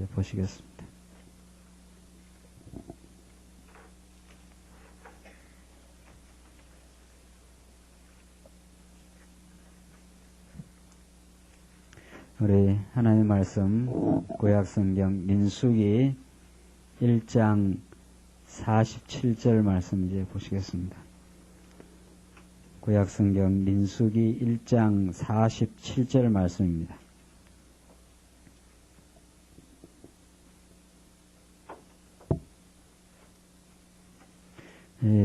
보시겠습니다. 우리 하나님 말씀 구약성경 민수기 1장 47절 말씀 이제 보시겠습니다. 구약성경 민수기 1장 47절 말씀입니다.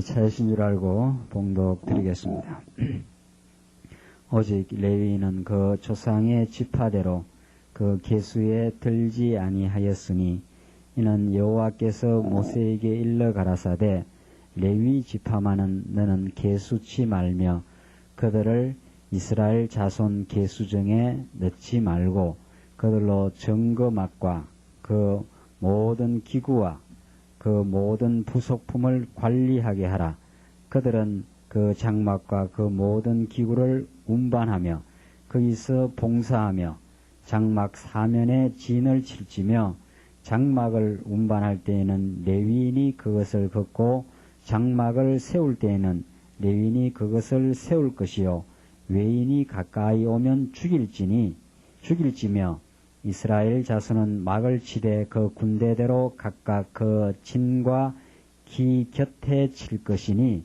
찾으신 줄 알고 봉독 드리겠습니다. 오직 레위인은 그 조상의 지파대로 그 계수에 들지 아니하였으니 이는 여호와께서 모세에게 일러 가라사대 레위 지파만은 너는 계수치 말며 그들을 이스라엘 자손 계수정에 넣지 말고 그들로 정거막과 그 모든 기구와 그 모든 부속품을 관리하게 하라. 그들은 그 장막과 그 모든 기구를 운반하며 거기서 봉사하며 장막 사면에 진을 칠지며 장막을 운반할 때에는 레위인이 그것을 걷고 장막을 세울 때에는 레위인이 그것을 세울 것이요 외인이 가까이 오면 죽일지며 이스라엘 자손은 막을 치되 그 군대대로 각각 그 진과 기 곁에 칠 것이니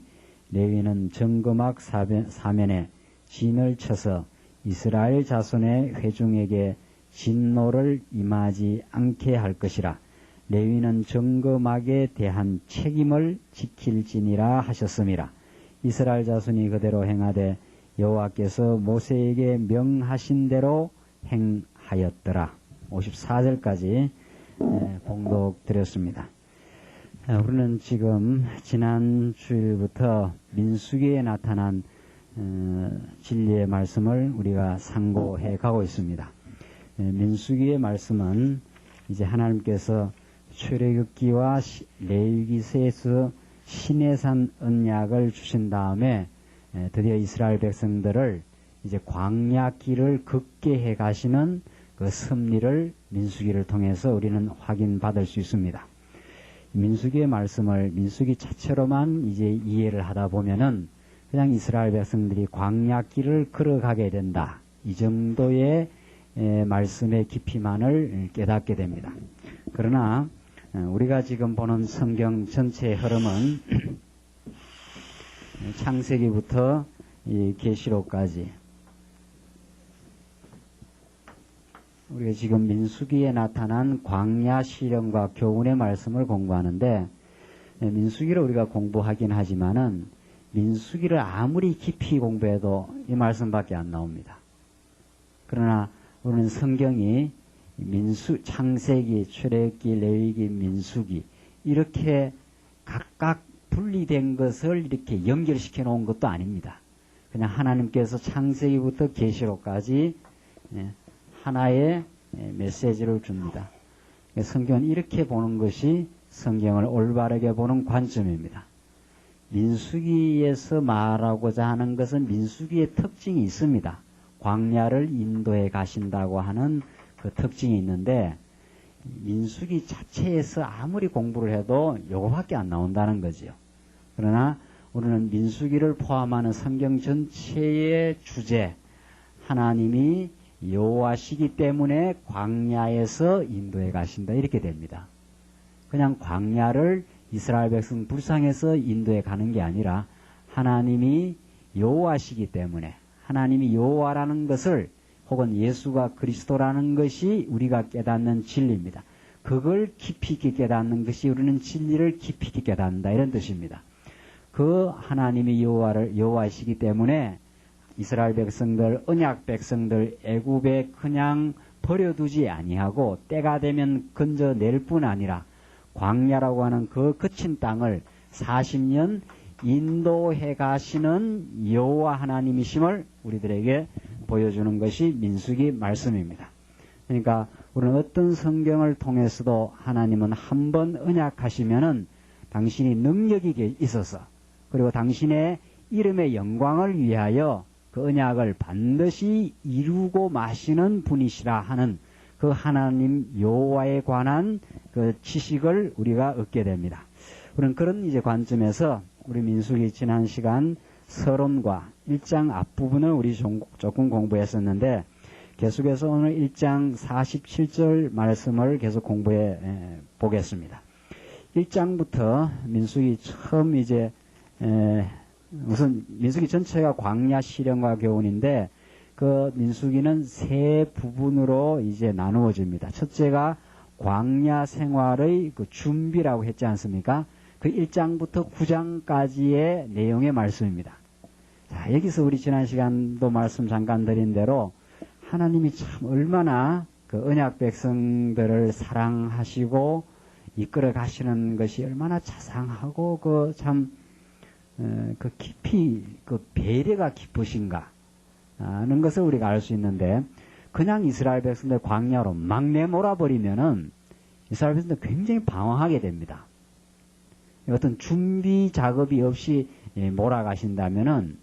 레위는 정거막 사면에 진을 쳐서 이스라엘 자손의 회중에게 진노를 임하지 않게 할 것이라. 레위는 정거막에 대한 책임을 지킬지니라 하셨음이라. 이스라엘 자손이 그대로 행하되 여호와께서 모세에게 명하신 대로 행하였더라. 54절까지 봉독 드렸습니다. 우리는 지금 지난 주일부터 민수기에 나타난 진리의 말씀을 우리가 상고해 가고 있습니다. 민수기의 말씀은 이제 하나님께서 출애굽기와 레위기서에서 시내산 언약을 주신 다음에 드디어 이스라엘 백성들을 이제 광야길을 걷게 해 가시는 그 섭리를 민수기를 통해서 우리는 확인받을 수 있습니다. 민수기의 말씀을 민수기 자체로만 이제 이해를 하다 보면은 그냥 이스라엘 백성들이 광야길을 걸어가게 된다. 이 정도의 말씀의 깊이만을 깨닫게 됩니다. 그러나 우리가 지금 보는 성경 전체의 흐름은 창세기부터 이 계시록까지 우리가 지금 민수기에 나타난 광야 시련과 교훈의 말씀을 공부하는데 민수기를 우리가 공부하긴 하지만은 민수기를 아무리 깊이 공부해도 이 말씀밖에 안 나옵니다. 그러나 우리는 성경이 창세기, 출애굽기, 레위기, 민수기 이렇게 각각 분리된 것을 이렇게 연결시켜 놓은 것도 아닙니다. 그냥 하나님께서 창세기부터 계시록까지 하나의 메시지를 줍니다. 성경은 이렇게 보는 것이 성경을 올바르게 보는 관점입니다. 민수기에서 말하고자 하는 것은 민수기의 특징이 있습니다. 광야를 인도해 가신다고 하는 그 특징이 있는데 민수기 자체에서 아무리 공부를 해도 요거밖에 안 나온다는 거지요. 그러나 우리는 민수기를 포함하는 성경 전체의 주제, 하나님이 여호와시기 때문에 광야에서 인도해 가신다 이렇게 됩니다. 그냥 광야를 이스라엘 백성 불쌍해서 인도해 가는 게 아니라 하나님이 여호와시기 때문에 하나님이 여호와라는 것을 혹은 예수가 그리스도라는 것이 우리가 깨닫는 진리입니다. 그걸 깊이 있게 깨닫는 것이 우리는 진리를 깊이 있게 깨닫는다 이런 뜻입니다. 그 하나님이 여호와이시기 때문에 이스라엘 백성들, 언약 백성들 애굽에 그냥 버려두지 아니하고 때가 되면 건져낼 뿐 아니라 광야라고 하는 그 거친 땅을 40년 인도해 가시는 여호와 하나님이심을 우리들에게 보여주는 것이 민수기 말씀입니다. 그러니까 우리는 어떤 성경을 통해서도 하나님은 한 번 언약하시면은 당신이 능력이 있어서 그리고 당신의 이름의 영광을 위하여 그 언약을 반드시 이루고 마시는 분이시라 하는 그 하나님 여호와에 관한 그 지식을 우리가 얻게 됩니다. 우리는 그런 이제 관점에서 우리 민수기 지난 시간 서론과 1장 앞부분을 우리 조금 공부했었는데 계속해서 오늘 1장 47절 말씀을 계속 공부해 보겠습니다. 1장부터 민수기 처음 이제 우선 민수기 전체가 광야 시련과 교훈인데 그 민수기는 세 부분으로 이제 나누어집니다. 첫째가 광야 생활의 그 준비라고 했지 않습니까? 그 1장부터 9장까지의 내용의 말씀입니다. 자, 여기서 우리 지난 시간도 말씀 잠깐 드린 대로 하나님이 참 얼마나 그 언약 백성들을 사랑하시고 이끌어 가시는 것이 얼마나 자상하고 그 참 그 깊이 그 배려가 깊으신가 하는 것을 우리가 알 수 있는데 그냥 이스라엘 백성들 광야로 막 내몰아 버리면은 이스라엘 백성들 굉장히 방황하게 됩니다. 어떤 준비 작업이 없이 몰아가신다면은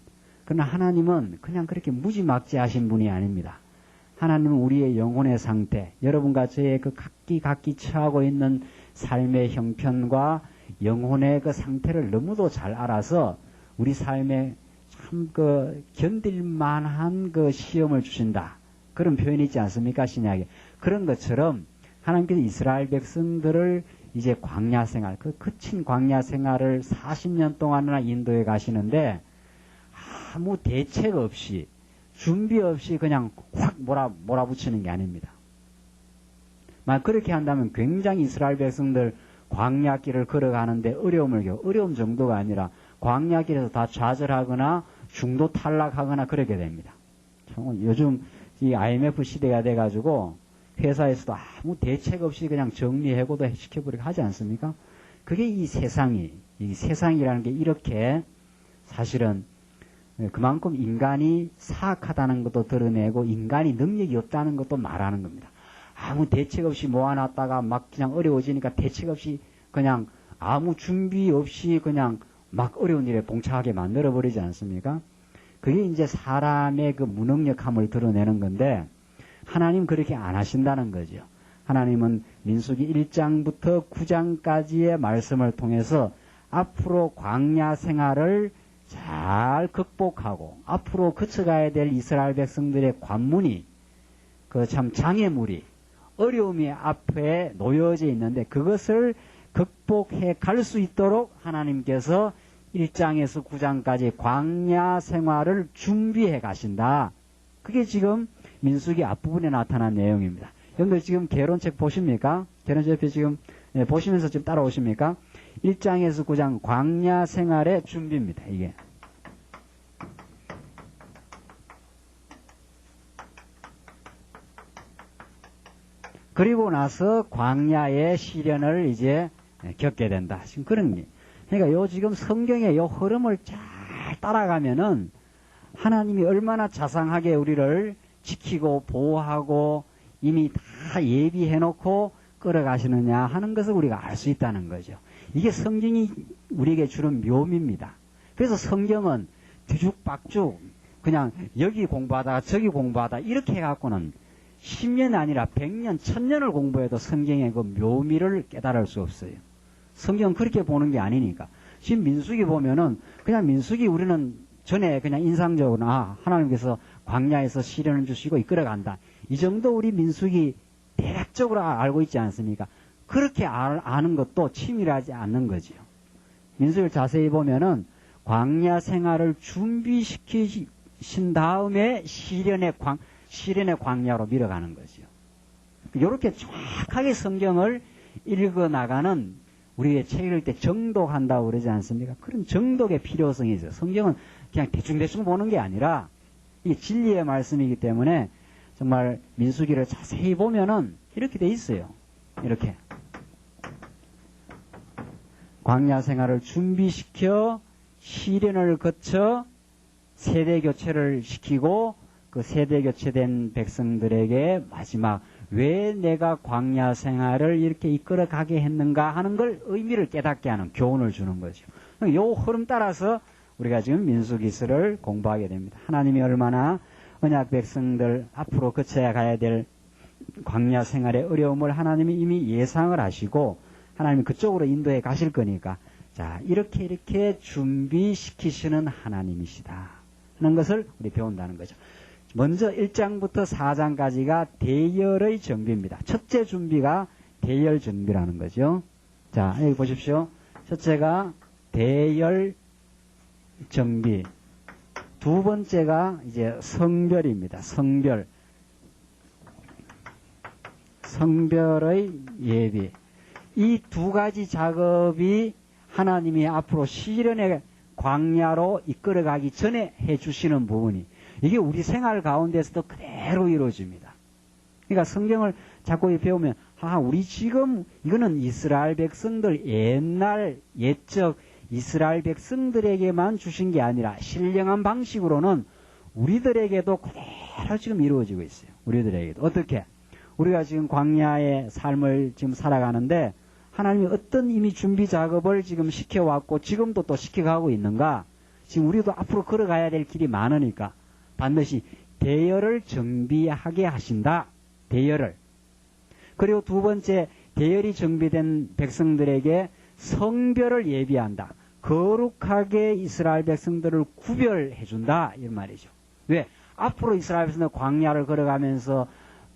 그러나 하나님은 그냥 그렇게 무지막지하신 분이 아닙니다. 하나님은 우리의 영혼의 상태, 여러분과 저의 그 각기 처하고 있는 삶의 형편과 영혼의 그 상태를 너무도 잘 알아서 우리 삶에 참 그 견딜만한 그 시험을 주신다. 그런 표현이 있지 않습니까? 신약에. 그런 것처럼 하나님께서 이스라엘 백성들을 이제 광야 생활, 그 거친 광야 생활을 40년 동안이나 인도해 가시는데 아무 대책 없이 준비 없이 그냥 확 몰아붙이는 게 아닙니다. 만약 그렇게 한다면 굉장히 이스라엘 백성들 광야길을 걸어가는데 어려움을 겪고 어려움 정도가 아니라 광야길에서 다 좌절하거나 중도 탈락하거나 그렇게 됩니다. 요즘 이 IMF 시대가 돼가지고 회사에서도 아무 대책 없이 그냥 정리해고도 시켜버리고 하지 않습니까? 그게 이 세상이라는 게 이렇게 사실은 그만큼 인간이 사악하다는 것도 드러내고 인간이 능력이 없다는 것도 말하는 겁니다. 아무 대책 없이 모아놨다가 막 그냥 어려워지니까 대책 없이 그냥 아무 준비 없이 그냥 막 어려운 일에 봉착하게 만들어버리지 않습니까? 그게 이제 사람의 그 무능력함을 드러내는 건데 하나님 그렇게 안 하신다는 거죠. 하나님은 민수기 1장부터 9장까지의 말씀을 통해서 앞으로 광야 생활을 잘 극복하고 앞으로 거쳐가야 될 이스라엘 백성들의 관문이 그 참 장애물이 어려움이 앞에 놓여져 있는데 그것을 극복해 갈 수 있도록 하나님께서 1장에서 9장까지 광야 생활을 준비해 가신다. 그게 지금 민수기 앞부분에 나타난 내용입니다. 여러분들 지금 개론책 보십니까? 개론책 옆에 지금 보시면서 좀 따라오십니까? 1장에서 9장 광야 생활의 준비입니다. 이게. 그리고 나서 광야의 시련을 이제 겪게 된다. 지금 그런 게. 그러니까 요 지금 성경의 요 흐름을 잘 따라가면은 하나님이 얼마나 자상하게 우리를 지키고 보호하고 이미 다 예비해놓고 끌어가시느냐 하는 것을 우리가 알 수 있다는 거죠. 이게 성경이 우리에게 주는 묘미입니다. 그래서 성경은 뒤죽박죽 그냥 여기 공부하다가 저기 공부하다 이렇게 해갖고는 10년이 아니라 100년, 1000년을 공부해도 성경의 그 묘미를 깨달을 수 없어요. 성경은 그렇게 보는 게 아니니까. 지금 민수기 보면은 그냥 민수기 우리는 전에 그냥 인상적으로 하나님께서 광야에서 시련을 주시고 이끌어간다. 이 정도 우리 민수기 대략적으로 알고 있지 않습니까? 그렇게 아는 것도 치밀하지 않는 거지요. 민수기를 자세히 보면은 광야 생활을 준비시키신 다음에 시련의 광야로 밀어가는 거죠. 이렇게 정확하게 성경을 읽어나가는 우리의 책 읽을 때 정독한다고 그러지 않습니까? 그런 정독의 필요성이 있어요. 성경은 그냥 대충대충 보는 게 아니라 이게 진리의 말씀이기 때문에 정말 민수기를 자세히 보면은 이렇게 돼 있어요. 이렇게. 광야 생활을 준비시켜 시련을 거쳐 세대 교체를 시키고 그 세대 교체된 백성들에게 마지막 왜 내가 광야 생활을 이렇게 이끌어 가게 했는가 하는 걸 의미를 깨닫게 하는 교훈을 주는 거죠. 이 흐름 따라서 우리가 지금 민수기서를 공부하게 됩니다. 하나님이 얼마나 언약 백성들 앞으로 거쳐야 가야 될 광야 생활의 어려움을 하나님이 이미 예상을 하시고 하나님이 그쪽으로 인도해 가실 거니까 자 이렇게 준비시키시는 하나님이시다 하는 것을 우리 배운다는 거죠. 먼저 1장부터 4장까지가 대열의 정비입니다. 첫째 준비가 대열 정비라는 거죠. 자 여기 보십시오. 첫째가 대열 정비, 두 번째가 이제 성별입니다. 성별의 예비. 이 두 가지 작업이 하나님이 앞으로 시련의 광야로 이끌어가기 전에 해주시는 부분이 이게 우리 생활 가운데서도 그대로 이루어집니다. 그러니까 성경을 자꾸 배우면 우리 지금 이거는 이스라엘 백성들 옛날 옛적 이스라엘 백성들에게만 주신 게 아니라 신령한 방식으로는 우리들에게도 그대로 지금 이루어지고 있어요. 우리들에게도. 어떻게? 우리가 지금 광야의 삶을 지금 살아가는데 하나님이 어떤 이미 준비 작업을 지금 시켜왔고 지금도 또 시켜가고 있는가? 지금 우리도 앞으로 걸어가야 될 길이 많으니까 반드시 대열을 정비하게 하신다. 대열을. 그리고 두 번째 대열이 정비된 백성들에게 성별을 예비한다. 거룩하게 이스라엘 백성들을 구별해준다. 이런 말이죠. 왜? 앞으로 이스라엘 백성들 광야를 걸어가면서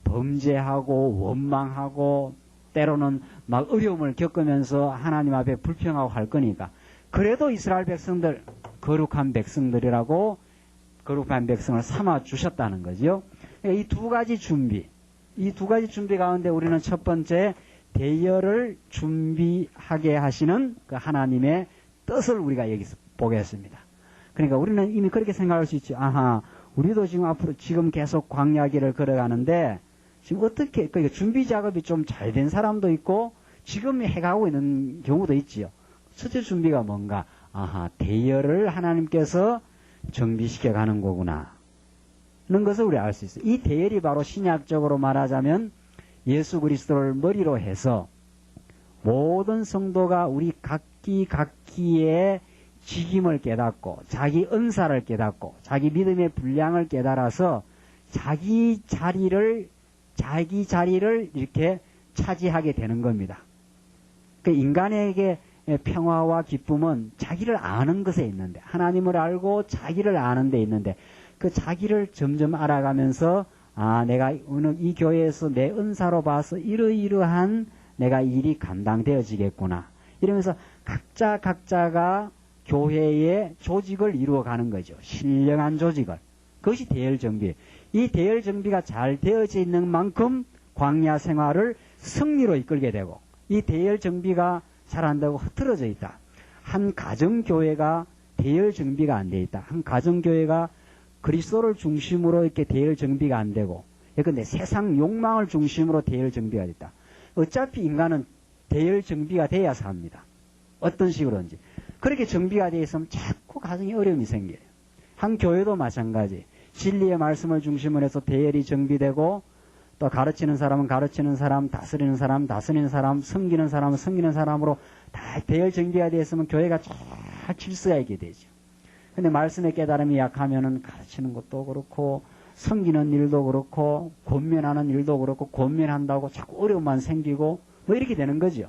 범죄하고 원망하고 때로는 막 어려움을 겪으면서 하나님 앞에 불평하고 할 거니까 그래도 이스라엘 백성들 거룩한 백성들이라고 거룩한 백성을 삼아 주셨다는 거죠. 그러니까 이 두 가지 준비 가운데 우리는 첫 번째 대열을 준비하게 하시는 그 하나님의 뜻을 우리가 여기서 보겠습니다. 그러니까 우리는 이미 그렇게 생각할 수 있죠. 우리도 지금 앞으로 지금 계속 광야길을 걸어가는데 지금 어떻게 그러니까 준비 작업이 좀 잘 된 사람도 있고 지금 해가고 있는 경우도 있지요. 첫째 준비가 뭔가 대열을 하나님께서 정비시켜 가는 거구나 하는 것을 우리 알 수 있어요. 이 대열이 바로 신약적으로 말하자면 예수 그리스도를 머리로 해서 모든 성도가 우리 각기의 직임을 깨닫고 자기 은사를 깨닫고 자기 믿음의 분량을 깨달아서 자기 자리를 이렇게 차지하게 되는 겁니다. 그 인간에게 평화와 기쁨은 자기를 아는 것에 있는데 하나님을 알고 자기를 아는 데 있는데 그 자기를 점점 알아가면서 내가 오늘 이 교회에서 내 은사로 봐서 이러이러한 내가 일이 감당되어지겠구나. 이러면서 각자가 교회의 조직을 이루어가는 거죠. 신령한 조직을. 그것이 대열정비. 이 대열정비가 잘 되어져 있는 만큼 광야 생활을 승리로 이끌게 되고 이 대열정비가 잘 안 되고 흐트러져 있다. 한 가정교회가 대열정비가 안 돼 있다. 한 가정교회가 그리스도를 중심으로 이렇게 대열정비가 안 되고 근데 세상 욕망을 중심으로 대열정비가 됐다. 어차피 인간은 대열정비가 돼야 삽니다. 어떤 식으로든지. 그렇게 정비가 되어 있으면 자꾸 가정에 어려움이 생겨요. 한 교회도 마찬가지. 진리의 말씀을 중심으로 해서 대열이 정비되고 또 가르치는 사람은 가르치는 사람, 다스리는 사람, 다스리는 사람, 섬기는 사람은 섬기는 사람으로 다 대열 정비가 되어 있으면 교회가 잘 질서가 있게 되죠. 근데 말씀의 깨달음이 약하면은 가르치는 것도 그렇고 섬기는 일도 그렇고 권면하는 일도 그렇고 권면한다고 자꾸 어려움만 생기고 뭐 이렇게 되는 거죠.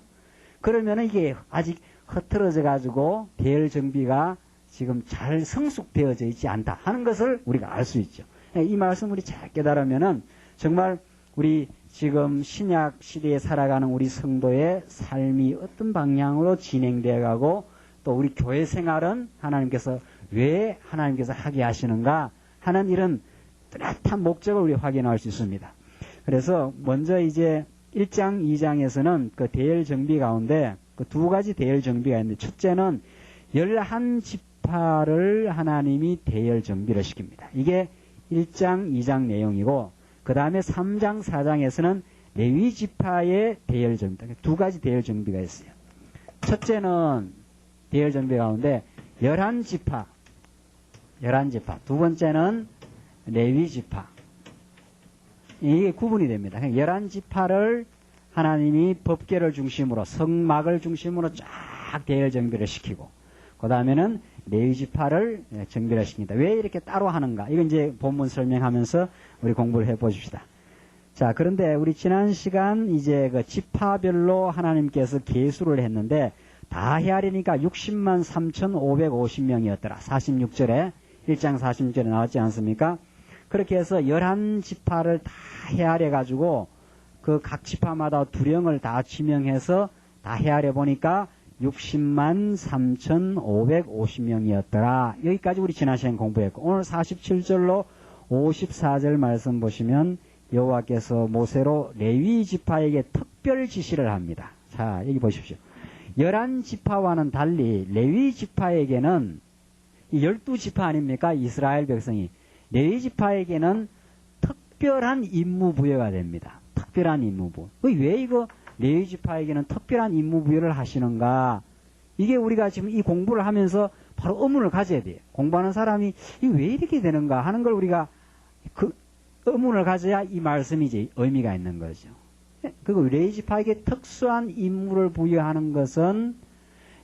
그러면은 이게 아직 흐트러져 가지고 대열 정비가 지금 잘 성숙되어져 있지 않다 하는 것을 우리가 알 수 있죠. 이 말씀 우리 잘 깨달으면은 정말 우리 지금 신약 시대에 살아가는 우리 성도의 삶이 어떤 방향으로 진행되어 가고 또 우리 교회 생활은 하나님께서 왜 하나님께서 하게 하시는가 하는 이런 뚜렷한 목적을 우리 확인할 수 있습니다. 그래서 먼저 이제 1장, 2장에서는 그 대열 정비 가운데 그 두 가지 대열 정비가 있는데 첫째는 11지파를 하나님이 대열 정비를 시킵니다. 이게 1장, 2장 내용이고 그 다음에 3장, 4장에서는 레위 지파의 대열 정비, 두 가지 대열 정비가 있어요. 첫째는 대열 정비 가운데 11지파, 두 번째는 레위 지파. 이게 구분이 됩니다. 11지파를 하나님이 법궤를 중심으로 성막을 중심으로 쫙 대열 정비를 시키고 그 다음에는 레위 지파를 정비를 시킵니다. 왜 이렇게 따로 하는가? 이건 이제 본문 설명하면서 우리 공부를 해보십시다. 자, 그런데 우리 지난 시간 이제 그 지파별로 하나님께서 계수를 했는데 다 헤아리니까 60만 3,550명이었더라. 46절에 1장 46절에 나왔지 않습니까? 그렇게 해서 11지파를 다 헤아려 가지고 그 각 지파마다 두령을 다 지명해서 다 헤아려 보니까 60만 3,550명이었더라. 여기까지 우리 지난 시간 공부했고, 오늘 47절로 54절 말씀 보시면 여호와께서 모세로 레위 지파에게 특별 지시를 합니다. 자, 여기 보십시오. 11지파와는 달리 레위 지파에게는 12지파 아닙니까? 이스라엘 백성이. 레위 지파에게는 특별한 임무 부여가 됩니다. 특별한 임무 부여. 왜 이거 레위 지파에게는 특별한 임무 부여를 하시는가? 이게 우리가 지금 이 공부를 하면서 바로 의문을 가져야 돼요. 공부하는 사람이 이게 왜 이렇게 되는가 하는 걸 우리가 그 의문을 가져야 이 말씀이 이제 의미가 있는 거죠. 그리고 레위 지파에게 특수한 임무를 부여하는 것은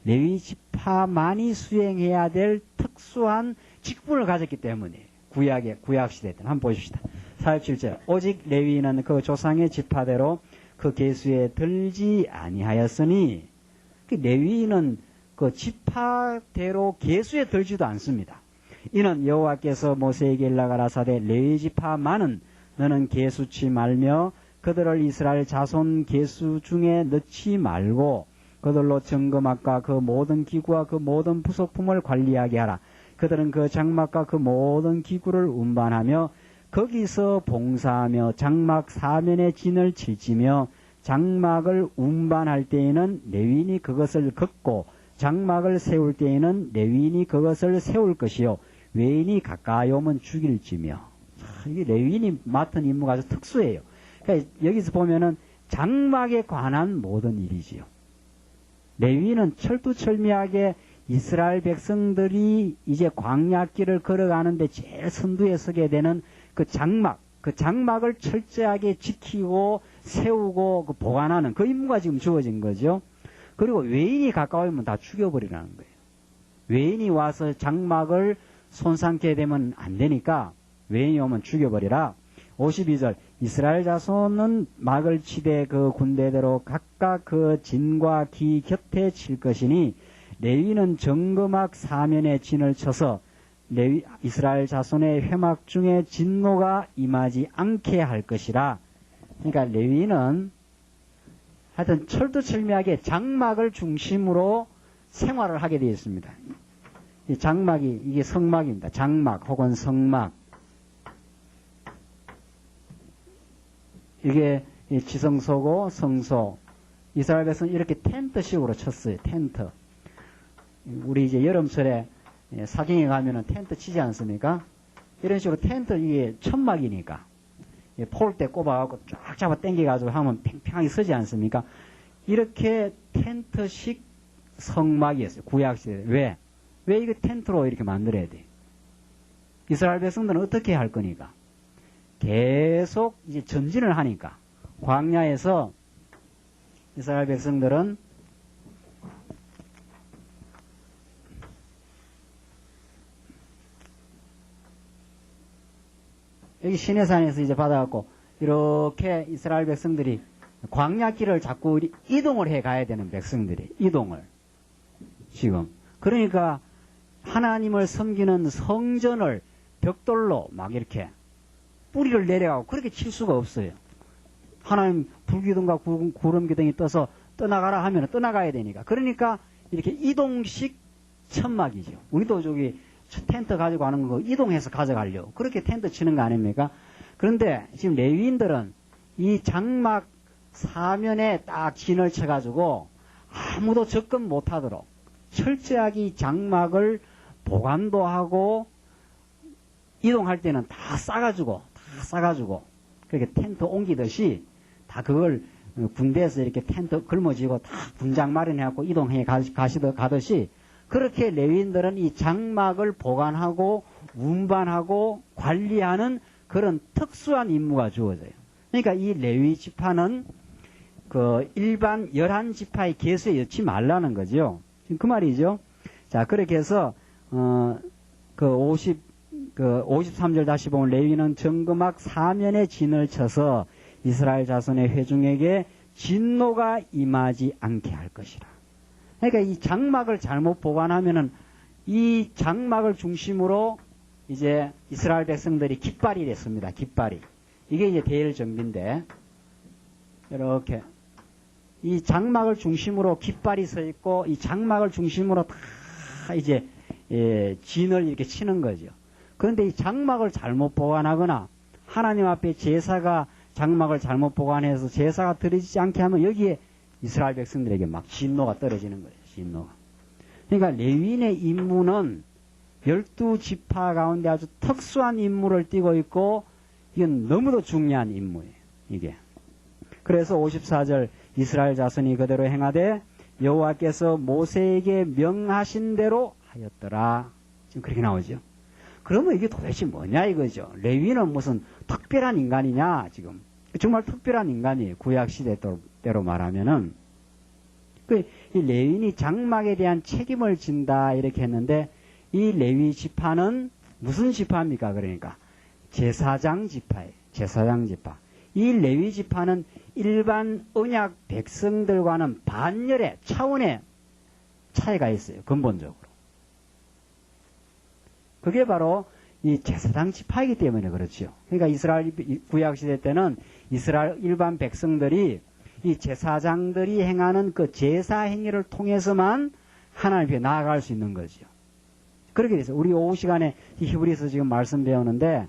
레위 지파만이 수행해야 될 특수한 직분을 가졌기 때문에 구약 시대 때는 한번 보십시다. 47절 오직 레위인은 그 조상의 지파대로 그 계수에 들지 아니하였으니, 그 레위인은 그 지파대로 계수에 들지도 않습니다. 이는 여호와께서 모세에게 일러가라사대 레위 지파만은 너는 계수치 말며 그들을 이스라엘 자손 계수 중에 넣지 말고 그들로 정금악과 그 모든 기구와 그 모든 부속품을 관리하게 하라. 그들은 그 장막과 그 모든 기구를 운반하며 거기서 봉사하며 장막 사면에 진을 칠지며 장막을 운반할 때에는 레위인이 그것을 걷고 장막을 세울 때에는 레위인이 그것을 세울 것이요 외인이 가까이 오면 죽일지며. 이게 레위인이 맡은 임무가 아주 특수해요. 그러니까 여기서 보면은 장막에 관한 모든 일이지요. 레위인은 철두철미하게 이스라엘 백성들이 이제 광야길을 걸어가는데 제일 선두에 서게 되는 그 장막을 철저하게 지키고 세우고 그 보관하는 그 임무가 지금 주어진 거죠. 그리고 외인이 가까우면 다 죽여버리라는 거예요. 외인이 와서 장막을 손상케 되면 안 되니까 외인이 오면 죽여버리라. 52절 이스라엘 자손은 막을 치되 그 군대대로 각각 그 진과 기 곁에 칠 것이니 레위는 정금막 사면에 진을 쳐서 이스라엘 자손의 회막 중에 진노가 임하지 않게 할 것이라. 그러니까 레위는 하여튼 철두철미하게 장막을 중심으로 생활을 하게 되어 있습니다. 이 장막이 이게 성막입니다. 장막 혹은 성막. 이게 지성소고 성소. 이스라엘 백성은 이렇게 텐트식으로 쳤어요. 텐트. 우리 이제 여름철에 사경에 가면은 텐트 치지 않습니까? 이런 식으로 텐트 이게 천막이니까 폴대 꼽아갖고 쫙 잡아 당겨가지고 하면 팽팽하게 서지 않습니까? 이렇게 텐트식 성막이었어요. 구약시대. 왜? 왜 이거 텐트로 이렇게 만들어야 돼? 이스라엘 백성들은 어떻게 할 거니까? 계속 이제 전진을 하니까. 광야에서 이스라엘 백성들은 여기 시내산에서 이제 받아갖고 이렇게 이스라엘 백성들이 광야길을 자꾸 이동을 해 가야 되는 백성들이 이동을 지금 그러니까 하나님을 섬기는 성전을 벽돌로 막 이렇게 뿌리를 내려가고 그렇게 칠 수가 없어요. 하나님 불기둥과 구름기둥이 떠서 떠나가라 하면 떠나가야 되니까. 그러니까 이렇게 이동식 천막이죠. 우리도 저기 텐트 가지고 가는 거 이동해서 가져가려고 그렇게 텐트 치는 거 아닙니까? 그런데 지금 레위인들은 이 장막 사면에 딱 진을 쳐가지고 아무도 접근 못하도록 철저하게 이 장막을 보관도 하고 이동할 때는 다 싸가지고 그렇게 텐트 옮기듯이 다 그걸 군대에서 이렇게 텐트 걸머지고 다 분장 마련해갖고 이동해 가듯이 그렇게 레위인들은 이 장막을 보관하고 운반하고 관리하는 그런 특수한 임무가 주어져요. 그러니까 이 레위 지파는 그 일반 11지파의 계수에 넣지 말라는 거죠. 지금 그 말이죠. 자, 그렇게 해서 그 53절 다시 보면 레위는 정금막 사면에 진을 쳐서 이스라엘 자손의 회중에게 진노가 임하지 않게 할 것이라. 그러니까 이 장막을 잘못 보관하면은 이 장막을 중심으로 이제 이스라엘 백성들이 깃발이 됐습니다. 깃발이. 이게 이제 대열 정비인데, 이렇게 이 장막을 중심으로 깃발이 서 있고 이 장막을 중심으로 다 이제 진을 이렇게 치는 거죠. 그런데 이 장막을 잘못 보관하거나 하나님 앞에 제사가 장막을 잘못 보관해서 제사가 드려지지 않게 하면 여기에 이스라엘 백성들에게 막 진노가 떨어지는 거예요. 진노가. 그러니까 레위인의 임무는 12지파 가운데 아주 특수한 임무를 띠고 있고 이건 너무도 중요한 임무예요. 이게. 그래서 54절 이스라엘 자손이 그대로 행하되 여호와께서 모세에게 명하신 대로 하였더라. 지금 그렇게 나오죠. 그러면 이게 도대체 뭐냐 이거죠. 레위는 무슨 특별한 인간이냐 지금. 정말 특별한 인간이에요. 구약시대 때로 말하면은. 이 레위인이 장막에 대한 책임을 진다 이렇게 했는데 이 레위 지파는 무슨 지파입니까? 그러니까 제사장 지파예요. 제사장 지파. 이 레위 지파는 일반 언약 백성들과는 반열의 차원의 차이가 있어요. 근본적으로. 그게 바로 이 제사장 지파이기 때문에 그렇죠. 그러니까 이스라엘 구약시대 때는 이스라엘 일반 백성들이 이 제사장들이 행하는 그 제사 행위를 통해서만 하나님 앞에 나아갈 수 있는 거죠. 그렇게 돼서 우리 오후 시간에 히브리서 지금 말씀 배우는데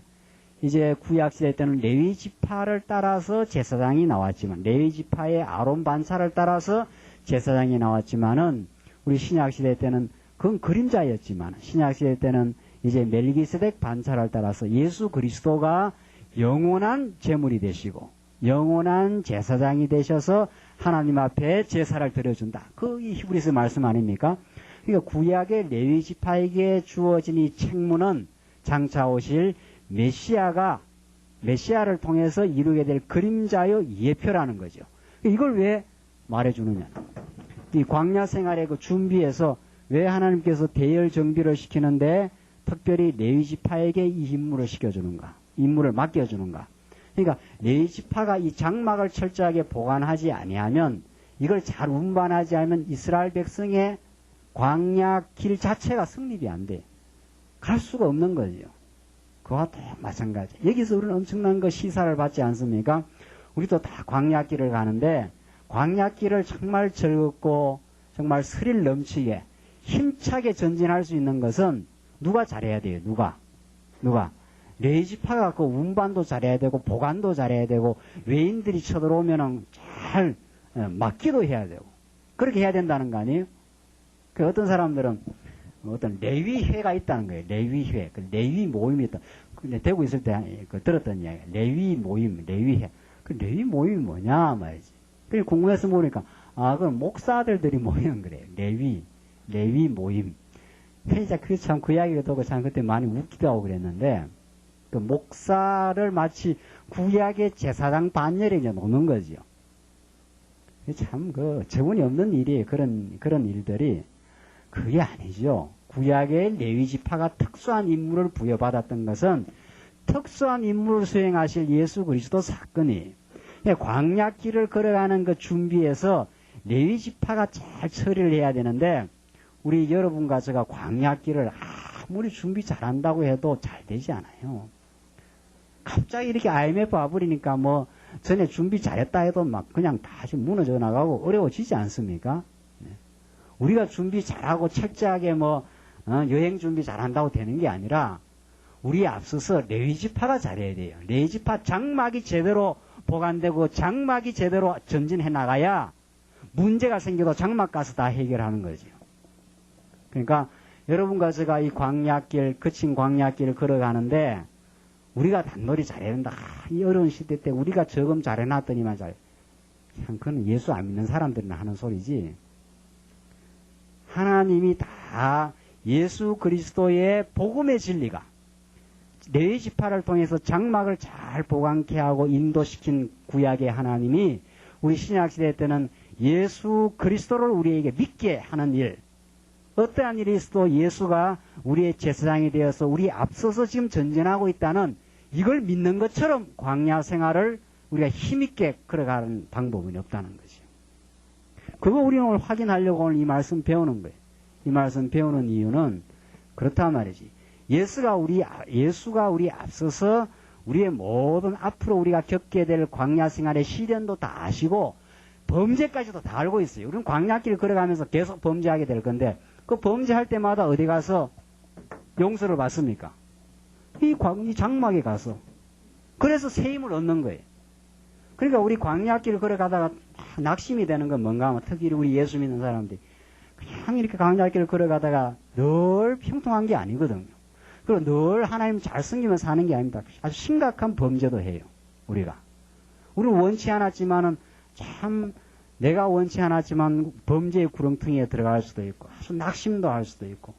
이제 구약시대 때는 레위 지파를 따라서 제사장이 나왔지만 레위 지파의 아론 반차를 따라서 제사장이 나왔지만은 우리 신약시대 때는 그건 그림자였지만 신약시대 때는 이제 멜기세덱 반차를 따라서 예수 그리스도가 영원한 제물이 되시고 영원한 제사장이 되셔서 하나님 앞에 제사를 드려준다. 그 이 히브리서 말씀 아닙니까? 그러니까 구약의 레위 지파에게 주어진 이 책무는 장차 오실 메시아를 통해서 이루게 될 그림자요 예표라는 거죠. 이걸 왜 말해주느냐? 이 광야 생활의 그 준비에서 왜 하나님께서 대열 정비를 시키는데 특별히 레위 지파에게 이 임무를 시켜주는가? 임무를 맡겨주는가? 그러니까 레위 지파가 이 장막을 철저하게 보관하지 아니하면 이걸 잘 운반하지 않으면 이스라엘 백성의 광야 길 자체가 성립이 안 돼. 갈 수가 없는 거죠. 그와 또 마찬가지. 여기서 우리는 엄청난 거 시사를 받지 않습니까? 우리도 다 광야 길을 가는데 광야 길을 정말 즐겁고 정말 스릴 넘치게 힘차게 전진할 수 있는 것은 누가 잘해야 돼요? 누가? 레위 지파가 그 운반도 잘해야 되고 보관도 잘해야 되고 외인들이 쳐들어오면은 잘 막기도 해야 되고 그렇게 해야 된다는 거 아니에요? 그 어떤 사람들은 어떤 레위회가 있다는 거예요. 레위회, 그 레위 모임이 있다. 근데 대구 있을 때 들었던 이야기. 레위 모임, 레위회. 그 레위 모임이 뭐냐 말이지. 그래서 궁금해서 보니까 그건 목사들이 모이는 거래요. 레위 모임. 진짜 그 이야기가 듣고 참 그때 많이 웃기도 하고 그랬는데. 그 목사를 마치 구약의 제사장 반열에 이제 놓는 거죠. 참 저문이 없는 일이에요. 그런 일들이. 그게 아니죠. 구약의 레위 지파가 특수한 임무를 부여받았던 것은 특수한 임무를 수행하실 예수 그리스도 사건이 광야길을 걸어가는 그 준비에서 레위 지파가 잘 처리를 해야 되는데 우리 여러분과 제가 광야길을 아무리 준비 잘한다고 해도 잘 되지 않아요. 갑자기 이렇게 IMF 와버리니까 전에 준비 잘했다 해도 막 그냥 다시 무너져 나가고 어려워지지 않습니까? 우리가 준비 잘하고 철저하게 여행 준비 잘한다고 되는 게 아니라 우리에 앞서서 레위 지파가 잘해야 돼요. 레위 지파 장막이 제대로 보관되고 장막이 제대로 전진해 나가야 문제가 생겨도 장막 가서 다 해결하는 거죠. 그러니까 여러분과 제가 이 광야길, 거친 광야길을 걸어가는데 우리가 단놀이 잘해야 된다. 이 어려운 시대 때 우리가 저금 잘해놨더니만 그건 예수 안 믿는 사람들이나 하는 소리지. 하나님이 다 예수 그리스도의 복음의 진리가 레위 지파를 통해서 장막을 잘 보관케 하고 인도시킨 구약의 하나님이 우리 신약시대 때는 예수 그리스도를 우리에게 믿게 하는 일, 어떠한 일이 있어도 예수가 우리의 제사장이 되어서 우리 앞서서 지금 전진하고 있다는 이걸 믿는 것처럼 광야 생활을 우리가 힘있게 걸어가는 방법은 없다는 거죠. 그거 우리는 오늘 확인하려고 오늘 이 말씀 배우는 거예요. 이 말씀 배우는 이유는 그렇단 말이지. 예수가 우리 앞서서 우리의 모든 앞으로 우리가 겪게 될 광야 생활의 시련도 다 아시고 범죄까지도 다 알고 있어요. 우리는 광야길 걸어가면서 계속 범죄하게 될 건데 그 범죄할 때마다 어디 가서 용서를 받습니까? 이 장막에 가서. 그래서 새 힘을 얻는 거예요. 그러니까 우리 광야길 걸어가다가 낙심이 되는 건 뭔가 하면 특히 우리 예수 믿는 사람들이 그냥 이렇게 광야길 걸어가다가 늘 평통한 게 아니거든요. 그리고 늘 하나님 잘 섬기면 사는 게 아닙니다. 아주 심각한 범죄도 해요. 우리는 원치 않았지만은 참 내가 원치 않았지만 범죄의 구렁텅이에 들어갈 수도 있고 아주 낙심도 할 수도 있고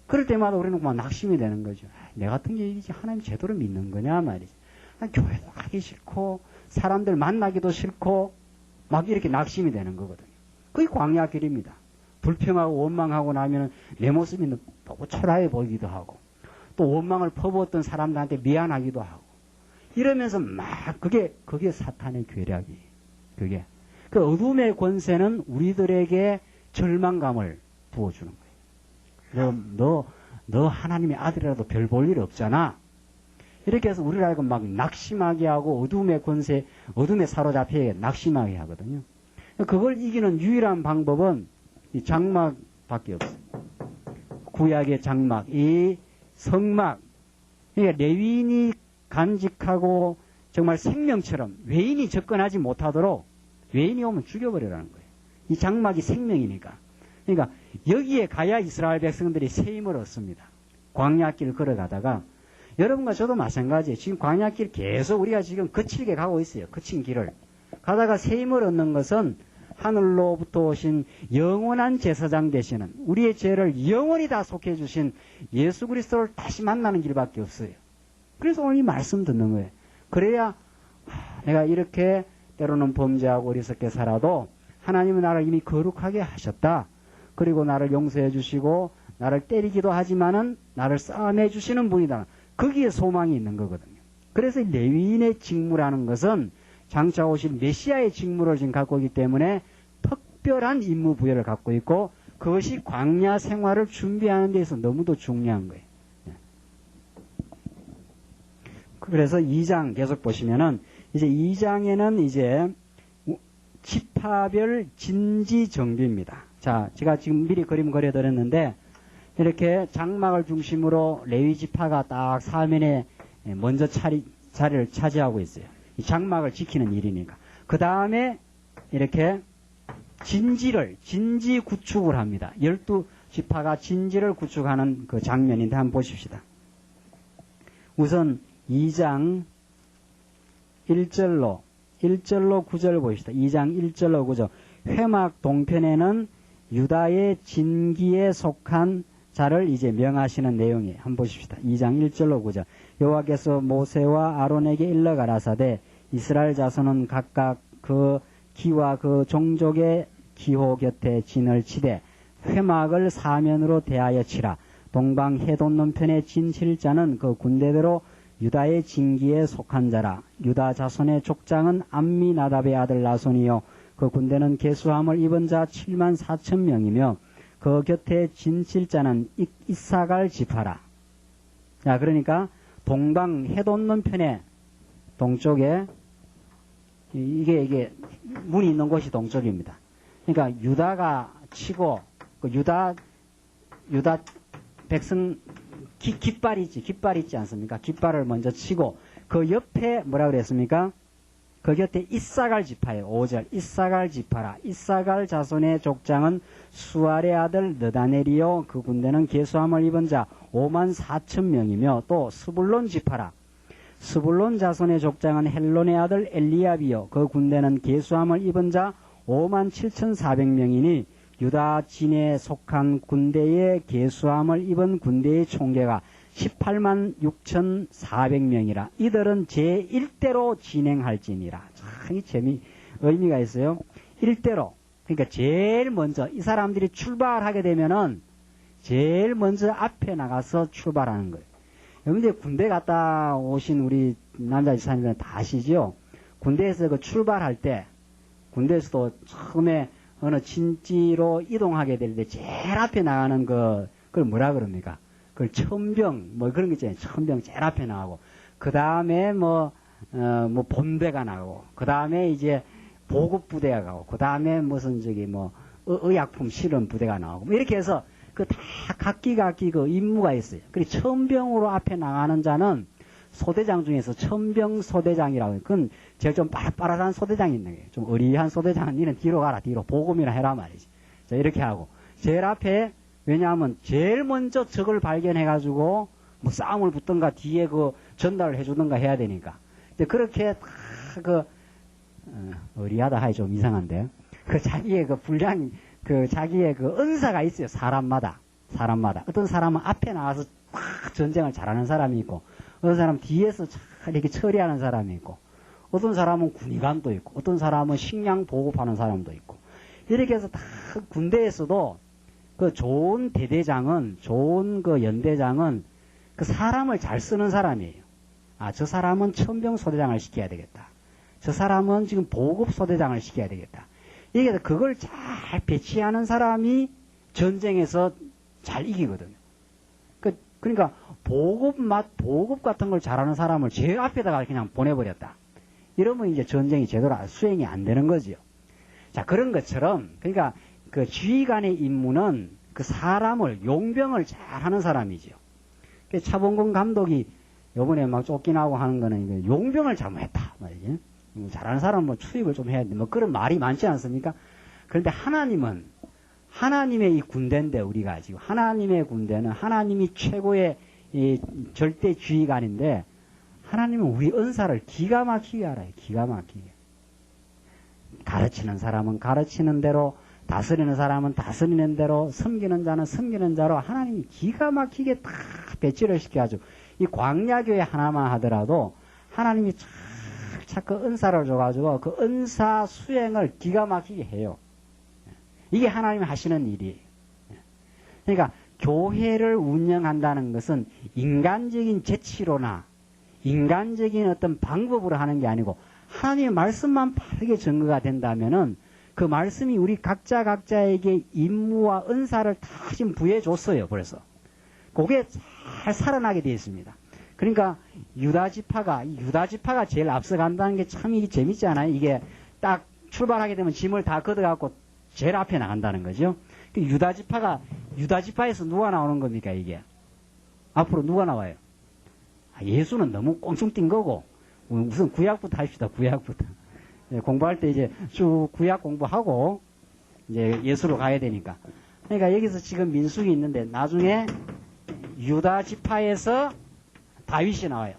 그럴 때마다 우리는 막 낙심이 되는 거죠. 내 같은 게 이제 하나님 제대로 믿는 거냐 말이지. 교회도 가기 싫고 사람들 만나기도 싫고 막 이렇게 낙심이 되는 거거든요. 그게 광야길입니다. 불평하고 원망하고 나면 내 모습이 너무 초라해 보이기도 하고 또 원망을 퍼부었던 사람들한테 미안하기도 하고 이러면서 막 그게 사탄의 괴력이에요. 그게 그 어둠의 권세는 우리들에게 절망감을 부어주는 거예요. 너 하나님의 아들이라도 별 볼 일 없잖아. 이렇게 해서 우리를 알고 막 낙심하게 하고 어둠의 권세, 어둠에 사로잡히게 낙심하게 하거든요. 그걸 이기는 유일한 방법은 이 장막밖에 없어요. 구약의 장막, 이 성막. 그러니까 레위인이 간직하고 정말 생명처럼 외인이 접근하지 못하도록 외인이 오면 죽여버리라는 거예요. 이 장막이 생명이니까. 그러니까 여기에 가야 이스라엘 백성들이 새 힘을 얻습니다. 광야길 걸어가다가 여러분과 저도 마찬가지예요. 지금 광야길 계속 우리가 지금 거칠게 가고 있어요. 거친 길을. 가다가 새 힘을 얻는 것은 하늘로부터 오신 영원한 제사장 되시는 우리의 죄를 영원히 다 속해 주신 예수 그리스도를 다시 만나는 길밖에 없어요. 그래서 오늘 이 말씀 듣는 거예요. 그래야 내가 이렇게 때로는 범죄하고 어리석게 살아도 하나님은 나를 이미 거룩하게 하셨다. 그리고 나를 용서해 주시고 나를 때리기도 하지만은 나를 싸움해 주시는 분이다. 거기에 소망이 있는 거거든요. 그래서 레위인의 직무라는 것은 장차 오실 메시아의 직무를 지금 갖고 있기 때문에 특별한 임무 부여를 갖고 있고 그것이 광야 생활을 준비하는 데서 너무도 중요한 거예요. 그래서 2장 계속 보시면은 이제 2장에는 이제 지파별 진지 정비입니다. 자, 제가 지금 미리 그림 그려드렸는데 이렇게 장막을 중심으로 레위 지파가 딱 사면에 먼저 자리를 차지하고 있어요. 이 장막을 지키는 일이니까. 그 다음에 이렇게 진지 구축을 합니다. 12지파가 진지를 구축하는 그 장면인데 한번 보십시다. 우선 2장 1절로 9절 보십시다. 2장 1절로 9절. 회막 동편에는 유다의 진기에 속한 자를 이제 명하시는 내용이에요. 한번 보십시다. 2장 1절로 9절. 여호와께서 모세와 아론에게 일러 가라사대 이스라엘 자손은 각각 그 기와 그 종족의 기호 곁에 진을 치되 회막을 사면으로 대하여 치라. 동방 해돋는 편에 진 칠 자는 그 군대대로 유다의 진기에 속한 자라. 유다 자손의 족장은 암미나답의 아들 나손이요 그 군대는 계수함을 입은 자 7만 4천 명이며 그 곁에 진칠 자는 이사갈 지파라. 자, 그러니까 동방 해돋는 편에 동쪽에 이게 문이 있는 곳이 동쪽입니다. 그러니까 유다가 치고 그 유다 백성 깃발 있지 않습니까? 깃발을 먼저 치고 그 옆에 뭐라 그랬습니까? 그 곁에 이사갈 지파예요. 5절 이사갈 지파라. 이사갈 자손의 족장은 수알의 아들 느다넬이요 그 군대는 계수함을 입은 자 5만 4천 명이며 또 스불론 지파라. 스불론 자손의 족장은 헬론의 아들 엘리압이요 그 군대는 계수함을 입은 자 5만 7,400명이니 유다 진에 속한 군대의 계수함을 입은 군대의 총계가 18만 6,400명이라. 이들은 제1대로 진행할지니라. 참 의미가 있어요. 1대로. 그러니까 제일 먼저 이 사람들이 출발하게 되면은 제일 먼저 앞에 나가서 출발하는 거예요. 여러분들 군대 갔다 오신 우리 남자 지사님들은 다 아시죠? 군대에서 그 출발할 때, 군대에서도 처음에 어느 진지로 이동하게 될 때 제일 앞에 나가는 그걸 뭐라 그럽니까? 그걸 천병, 뭐 그런 게 있잖아요. 천병 제일 앞에 나가고, 그 다음에 뭐 본대가 나가고, 그 다음에 이제 보급부대가 가고, 그 다음에 무슨 의약품 실은 부대가 나오고, 뭐 이렇게 해서 그 다 각기 그 임무가 있어요. 그리고 천병으로 앞에 나가는 자는 소대장 중에서 천병 소대장이라고 해요. 그건 제일 좀 빠릿빠릿한 소대장이 있는 거예요. 좀 의리한 소대장은 니는 뒤로 가라, 뒤로. 보급이나 해라 말이지. 자, 이렇게 하고. 제일 앞에, 왜냐하면 제일 먼저 적을 발견해가지고 뭐 싸움을 붙던가 뒤에 그 전달을 해주던가 해야 되니까. 근데 그렇게 다 의리하다 하기 좀 이상한데. 자기의 분량, 자기의 은사가 있어요. 사람마다. 어떤 사람은 앞에 나가서 전쟁을 잘하는 사람이 있고, 어떤 사람은 뒤에서 이렇게 처리하는 사람이 있고, 어떤 사람은 군의관도 있고, 어떤 사람은 식량 보급하는 사람도 있고, 이렇게 해서 다 군대에서도 좋은 대대장은, 좋은 연대장은 사람을 잘 쓰는 사람이에요. 아, 저 사람은 천병 소대장을 시켜야 되겠다. 저 사람은 지금 보급 소대장을 시켜야 되겠다. 이게 그걸 잘 배치하는 사람이 전쟁에서 잘 이기거든요. 그러니까 보급 같은 걸 잘하는 사람을 제일 앞에다가 그냥 보내버렸다. 이러면 이제 전쟁이 제대로 수행이 안 되는 거지요. 자, 그런 것처럼, 그러니까 지휘관의 임무는 사람을, 용병을 잘하는 사람이지요. 차범근 감독이 요번에 막 쫓겨나고 하는 거는 용병을 잘못했다. 말이지. 잘하는 사람은 투입을 좀 해야 돼. 그런 말이 많지 않습니까? 그런데 하나님의 이 군대인데, 우리가 지금 하나님의 군대는 하나님이 최고의 이 절대 지휘관인데, 하나님은 우리 은사를 기가 막히게 알아요. 기가 막히게. 가르치는 사람은 가르치는 대로, 다스리는 사람은 다스리는 대로, 섬기는 자는 섬기는 자로 하나님이 기가 막히게 다 배치를 시켜가지고, 이 광야교회 하나만 하더라도 하나님이 그 은사를 줘가지고 그 은사 수행을 기가 막히게 해요. 이게 하나님이 하시는 일이에요. 그러니까 교회를 운영한다는 것은 인간적인 재치로나 인간적인 어떤 방법으로 하는 게 아니고 하나님의 말씀만 바르게 증거가 된다면은 그 말씀이 우리 각자에게 임무와 은사를 다 지금 부여해 줬어요. 벌써. 그게 잘 살아나게 되어 있습니다. 그러니까 유다지파가 제일 앞서간다는 게 참 재밌지 않아요? 이게 딱 출발하게 되면 짐을 다 걷어갖고 제일 앞에 나간다는 거죠. 유다지파에서 누가 나오는 겁니까, 이게? 앞으로 누가 나와요? 예수는 너무 꽁충 뛴 거고, 우선 구약부터 합시다, 구약부터. 공부할 때 이제 쭉 구약 공부하고, 이제 예수로 가야 되니까. 그러니까 여기서 지금 민수기 있는데, 나중에 유다지파에서 다윗이 나와요.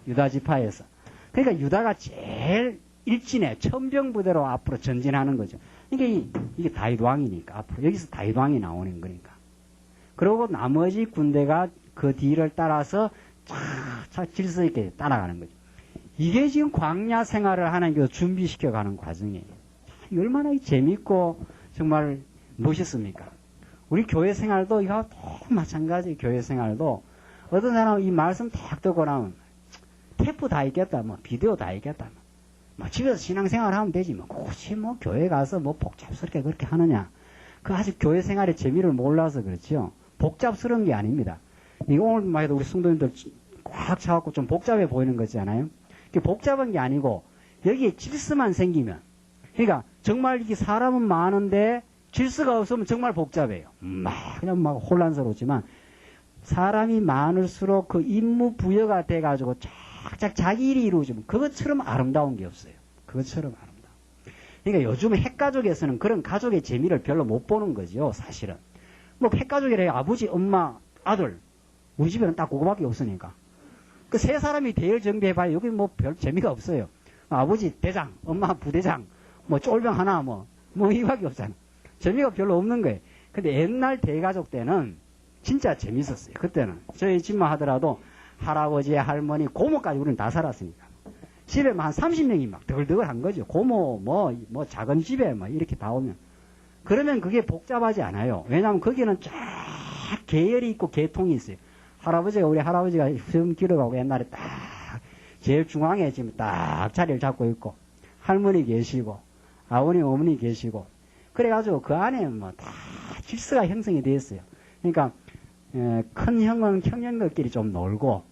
유다지파에서. 그러니까 유다가 제일 일진에 천병부대로 앞으로 전진하는 거죠. 그러니까 이게 다윗 왕이니까 앞으로 여기서 다윗 왕이 나오는 거니까. 그리고 나머지 군대가 그 뒤를 따라서 착 질서 있게 따라가는 거죠. 이게 지금 광야 생활을 하나님께서 준비시켜가는 과정이에요. 얼마나 재밌고 정말 멋있습니까? 우리 교회 생활도 이거 또 마찬가지. 교회 생활도 어떤 사람은 이 말씀 딱 듣고 나면 테이프 다 있겠다, 비디오 다 있겠다, 집에서 신앙생활 하면 되지, 굳이 교회 가서 복잡스럽게 그렇게 하느냐. 아직 교회 생활의 재미를 몰라서 그렇죠. 복잡스러운 게 아닙니다. 이거 오늘만 해도 우리 성도님들 꽉 차갖고 좀 복잡해 보이는 거지 않아요? 복잡한 게 아니고, 여기에 질서만 생기면, 그러니까 정말 이게 사람은 많은데 질서가 없으면 정말 복잡해요. 그냥 혼란스럽지만, 사람이 많을수록 그 임무 부여가 돼가지고 쫙쫙 자기 일이 이루어지면 그것처럼 아름다운 게 없어요. 그것처럼 아름다워. 그러니까 요즘 핵가족에서는 그런 가족의 재미를 별로 못 보는 거죠, 사실은. 핵가족이래 아버지, 엄마, 아들. 우리 집에는 딱 그거밖에 없으니까. 그 세 사람이 대열 정비해봐야 여기 별 재미가 없어요. 아버지 대장, 엄마 부대장, 쫄병 하나, 이밖에 없잖아. 재미가 별로 없는 거예요. 근데 옛날 대가족 때는 진짜 재밌었어요. 그때는. 저희 집만 하더라도 할아버지, 할머니, 고모까지 우리는 다 살았으니까. 집에 한 30명이 덜덜 한 거죠. 고모, 작은 집에 이렇게 다 오면. 그러면 그게 복잡하지 않아요. 왜냐하면 거기는 쫙 계열이 있고 계통이 있어요. 우리 할아버지가 좀 길어가고 옛날에 딱 제일 중앙에 지금 딱 자리를 잡고 있고, 할머니 계시고, 아버님, 어머니 계시고, 그래가지고 그 안에 뭐 다 질서가 형성이 되어 있어요. 그러니까, 큰 형은 형님들끼리 좀 놀고,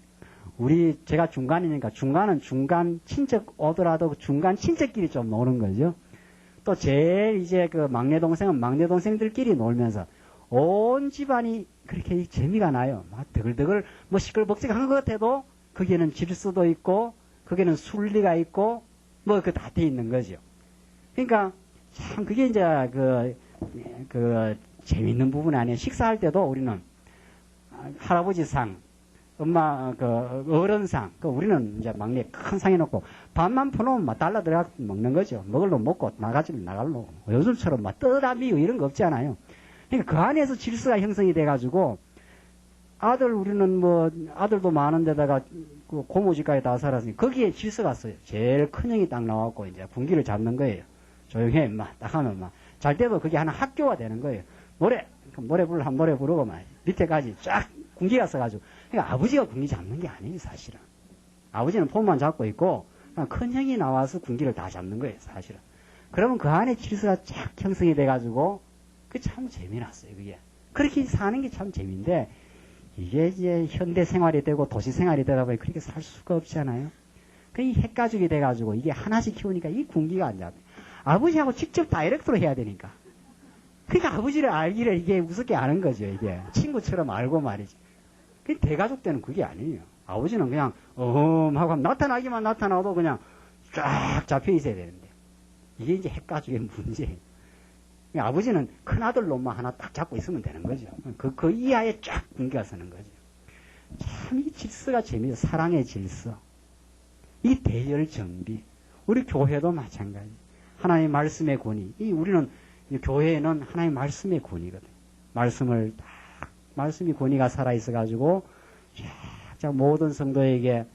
제가 중간이니까 중간 친척 오더라도 중간 친척끼리 좀 노는 거죠. 또 제일 이제 그 막내 동생은 막내 동생들끼리 놀면서 온 집안이 그렇게 재미가 나요. 막 드글드글 뭐 시끌벅적한 것 같아도 거기에는 질서도 있고 거기에는 순리가 있고 뭐 그 다 돼 있는 거죠. 그러니까 참 그게 이제 그 재밌는 부분 아니에요. 식사할 때도 우리는 할아버지 상, 엄마 그 어른상, 우리는 이제 막내 큰 상에 놓고 밥만 퍼놓으면 막 달라 들어가 먹는 거죠. 먹을 놈 먹고 나갈로. 요즘처럼 막 떠다미고 이런 거 없잖아요. 그러니까 그 안에서 질서가 형성이 돼가지고 우리는 뭐 아들도 많은데다가 그 고모집까지 다 살았으니 거기에 질서가 있어요. 제일 큰 형이 딱 나왔고 이제 분기를 잡는 거예요. 조용해 임마 딱 하면 막 잘 때도 그게 하나 학교가 되는 거예요. 노래 부르고 막 밑에까지 쫙 군기가 써가지고. 그러니까 아버지가 군기 잡는 게 아니에요, 사실은. 아버지는 폼만 잡고 있고, 큰 형이 나와서 군기를 다 잡는 거예요, 사실은. 그러면 그 안에 질서가 쫙 형성이 돼가지고, 그게 참 재미났어요, 그게. 그렇게 사는 게 참 재미인데, 이게 이제 현대 생활이 되고 도시 생활이 되다 보니 그렇게 살 수가 없잖아요. 이 핵가족이 돼가지고, 이게 하나씩 키우니까 이 군기가 안 잡아요. 아버지하고 직접 다이렉트로 해야 되니까. 그러니까 아버지를 알기를 이게 우습게 아는 거죠, 이게. 친구처럼 알고 말이지. 그 대가족 때는 그게 아니에요. 아버지는 그냥, 하고 나타나기만 나타나도 그냥 쫙 잡혀 있어야 되는데. 이게 이제 핵가족의 문제예요. 아버지는 큰아들 놈만 하나 딱 잡고 있으면 되는 거죠. 그 이하에 쫙 분기가 서는 거죠. 참 이 질서가 재미있어요. 사랑의 질서. 이 대열 정비. 우리 교회도 마찬가지. 하나님의 말씀의 권위. 우리는 교회에는 하나님의 말씀의 권위거든요. 말씀이 권위가 살아있어가지고, 쫙 모든 성도에게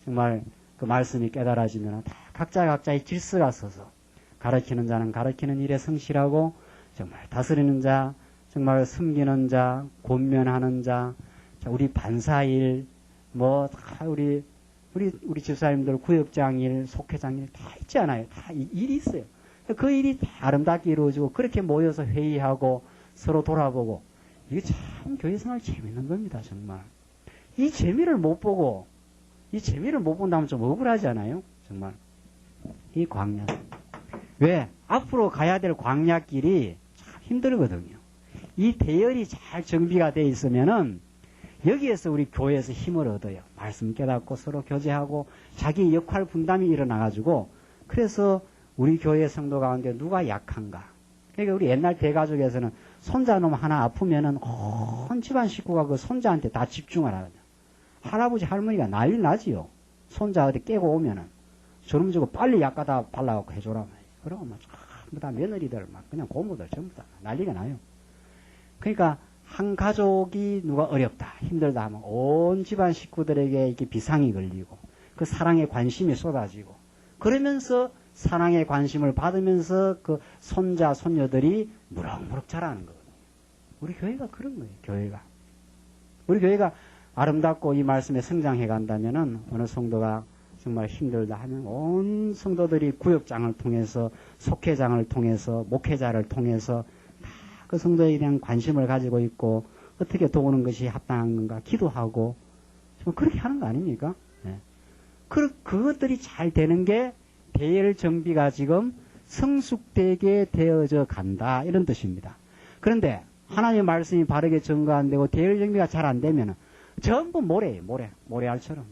정말 그 말씀이 깨달아지면 다 각자의 질서가 서서 가르치는 자는 가르치는 일에 성실하고, 정말 다스리는 자, 정말 섬기는 자, 권면하는 자, 우리 반사일, 뭐, 다 우리 집사님들 구역장일, 속회장일 다 있지 않아요. 다 일이 있어요. 그 일이 다 아름답게 이루어지고, 그렇게 모여서 회의하고, 서로 돌아보고, 이게 참 교회생활 재밌는 겁니다, 정말. 이 재미를 못 본다면 좀 억울하지 않아요? 정말. 이 광야. 왜? 앞으로 가야 될 광야길이 참 힘들거든요. 이 대열이 잘 정비가 돼 있으면은 여기에서 우리 교회에서 힘을 얻어요. 말씀 깨닫고 서로 교제하고 자기 역할 분담이 일어나가지고 그래서 우리 교회 성도 가운데 누가 약한가? 그러니까 우리 옛날 대가족에서는 손자놈 하나 아프면은 온 집안 식구가 그 손자한테 다 집중을 하거든요. 할아버지 할머니가 난리 나지요. 손자 어디 깨고 오면은 저놈 저거 빨리 약 갖다 발라갖고 해줘라. 그러고 막 전부 다 며느리들 막 그냥 고모들 전부 다 난리가 나요. 그러니까 한 가족이 누가 어렵다 힘들다 하면 온 집안 식구들에게 이렇게 비상이 걸리고 그 사랑의 관심이 쏟아지고 그러면서 사랑의 관심을 받으면서 그 손자 손녀들이 무럭무럭 자라는 거거든요. 우리 교회가 그런 거예요. 우리 교회가 아름답고 이 말씀에 성장해 간다면은 어느 성도가 정말 힘들다 하면 온 성도들이 구역장을 통해서 속회장을 통해서 목회자를 통해서 다 그 성도에 대한 관심을 가지고 있고 어떻게 도우는 것이 합당한 건가 기도하고 정말 그렇게 하는 거 아닙니까? 네. 그것들이 잘 되는 게 대열 정비가 지금 성숙되게 되어져 간다 이런 뜻입니다. 그런데 하나님의 말씀이 바르게 전가 안 되고 대열 정비가 잘 안 되면 전부 모래예요. 모래알처럼.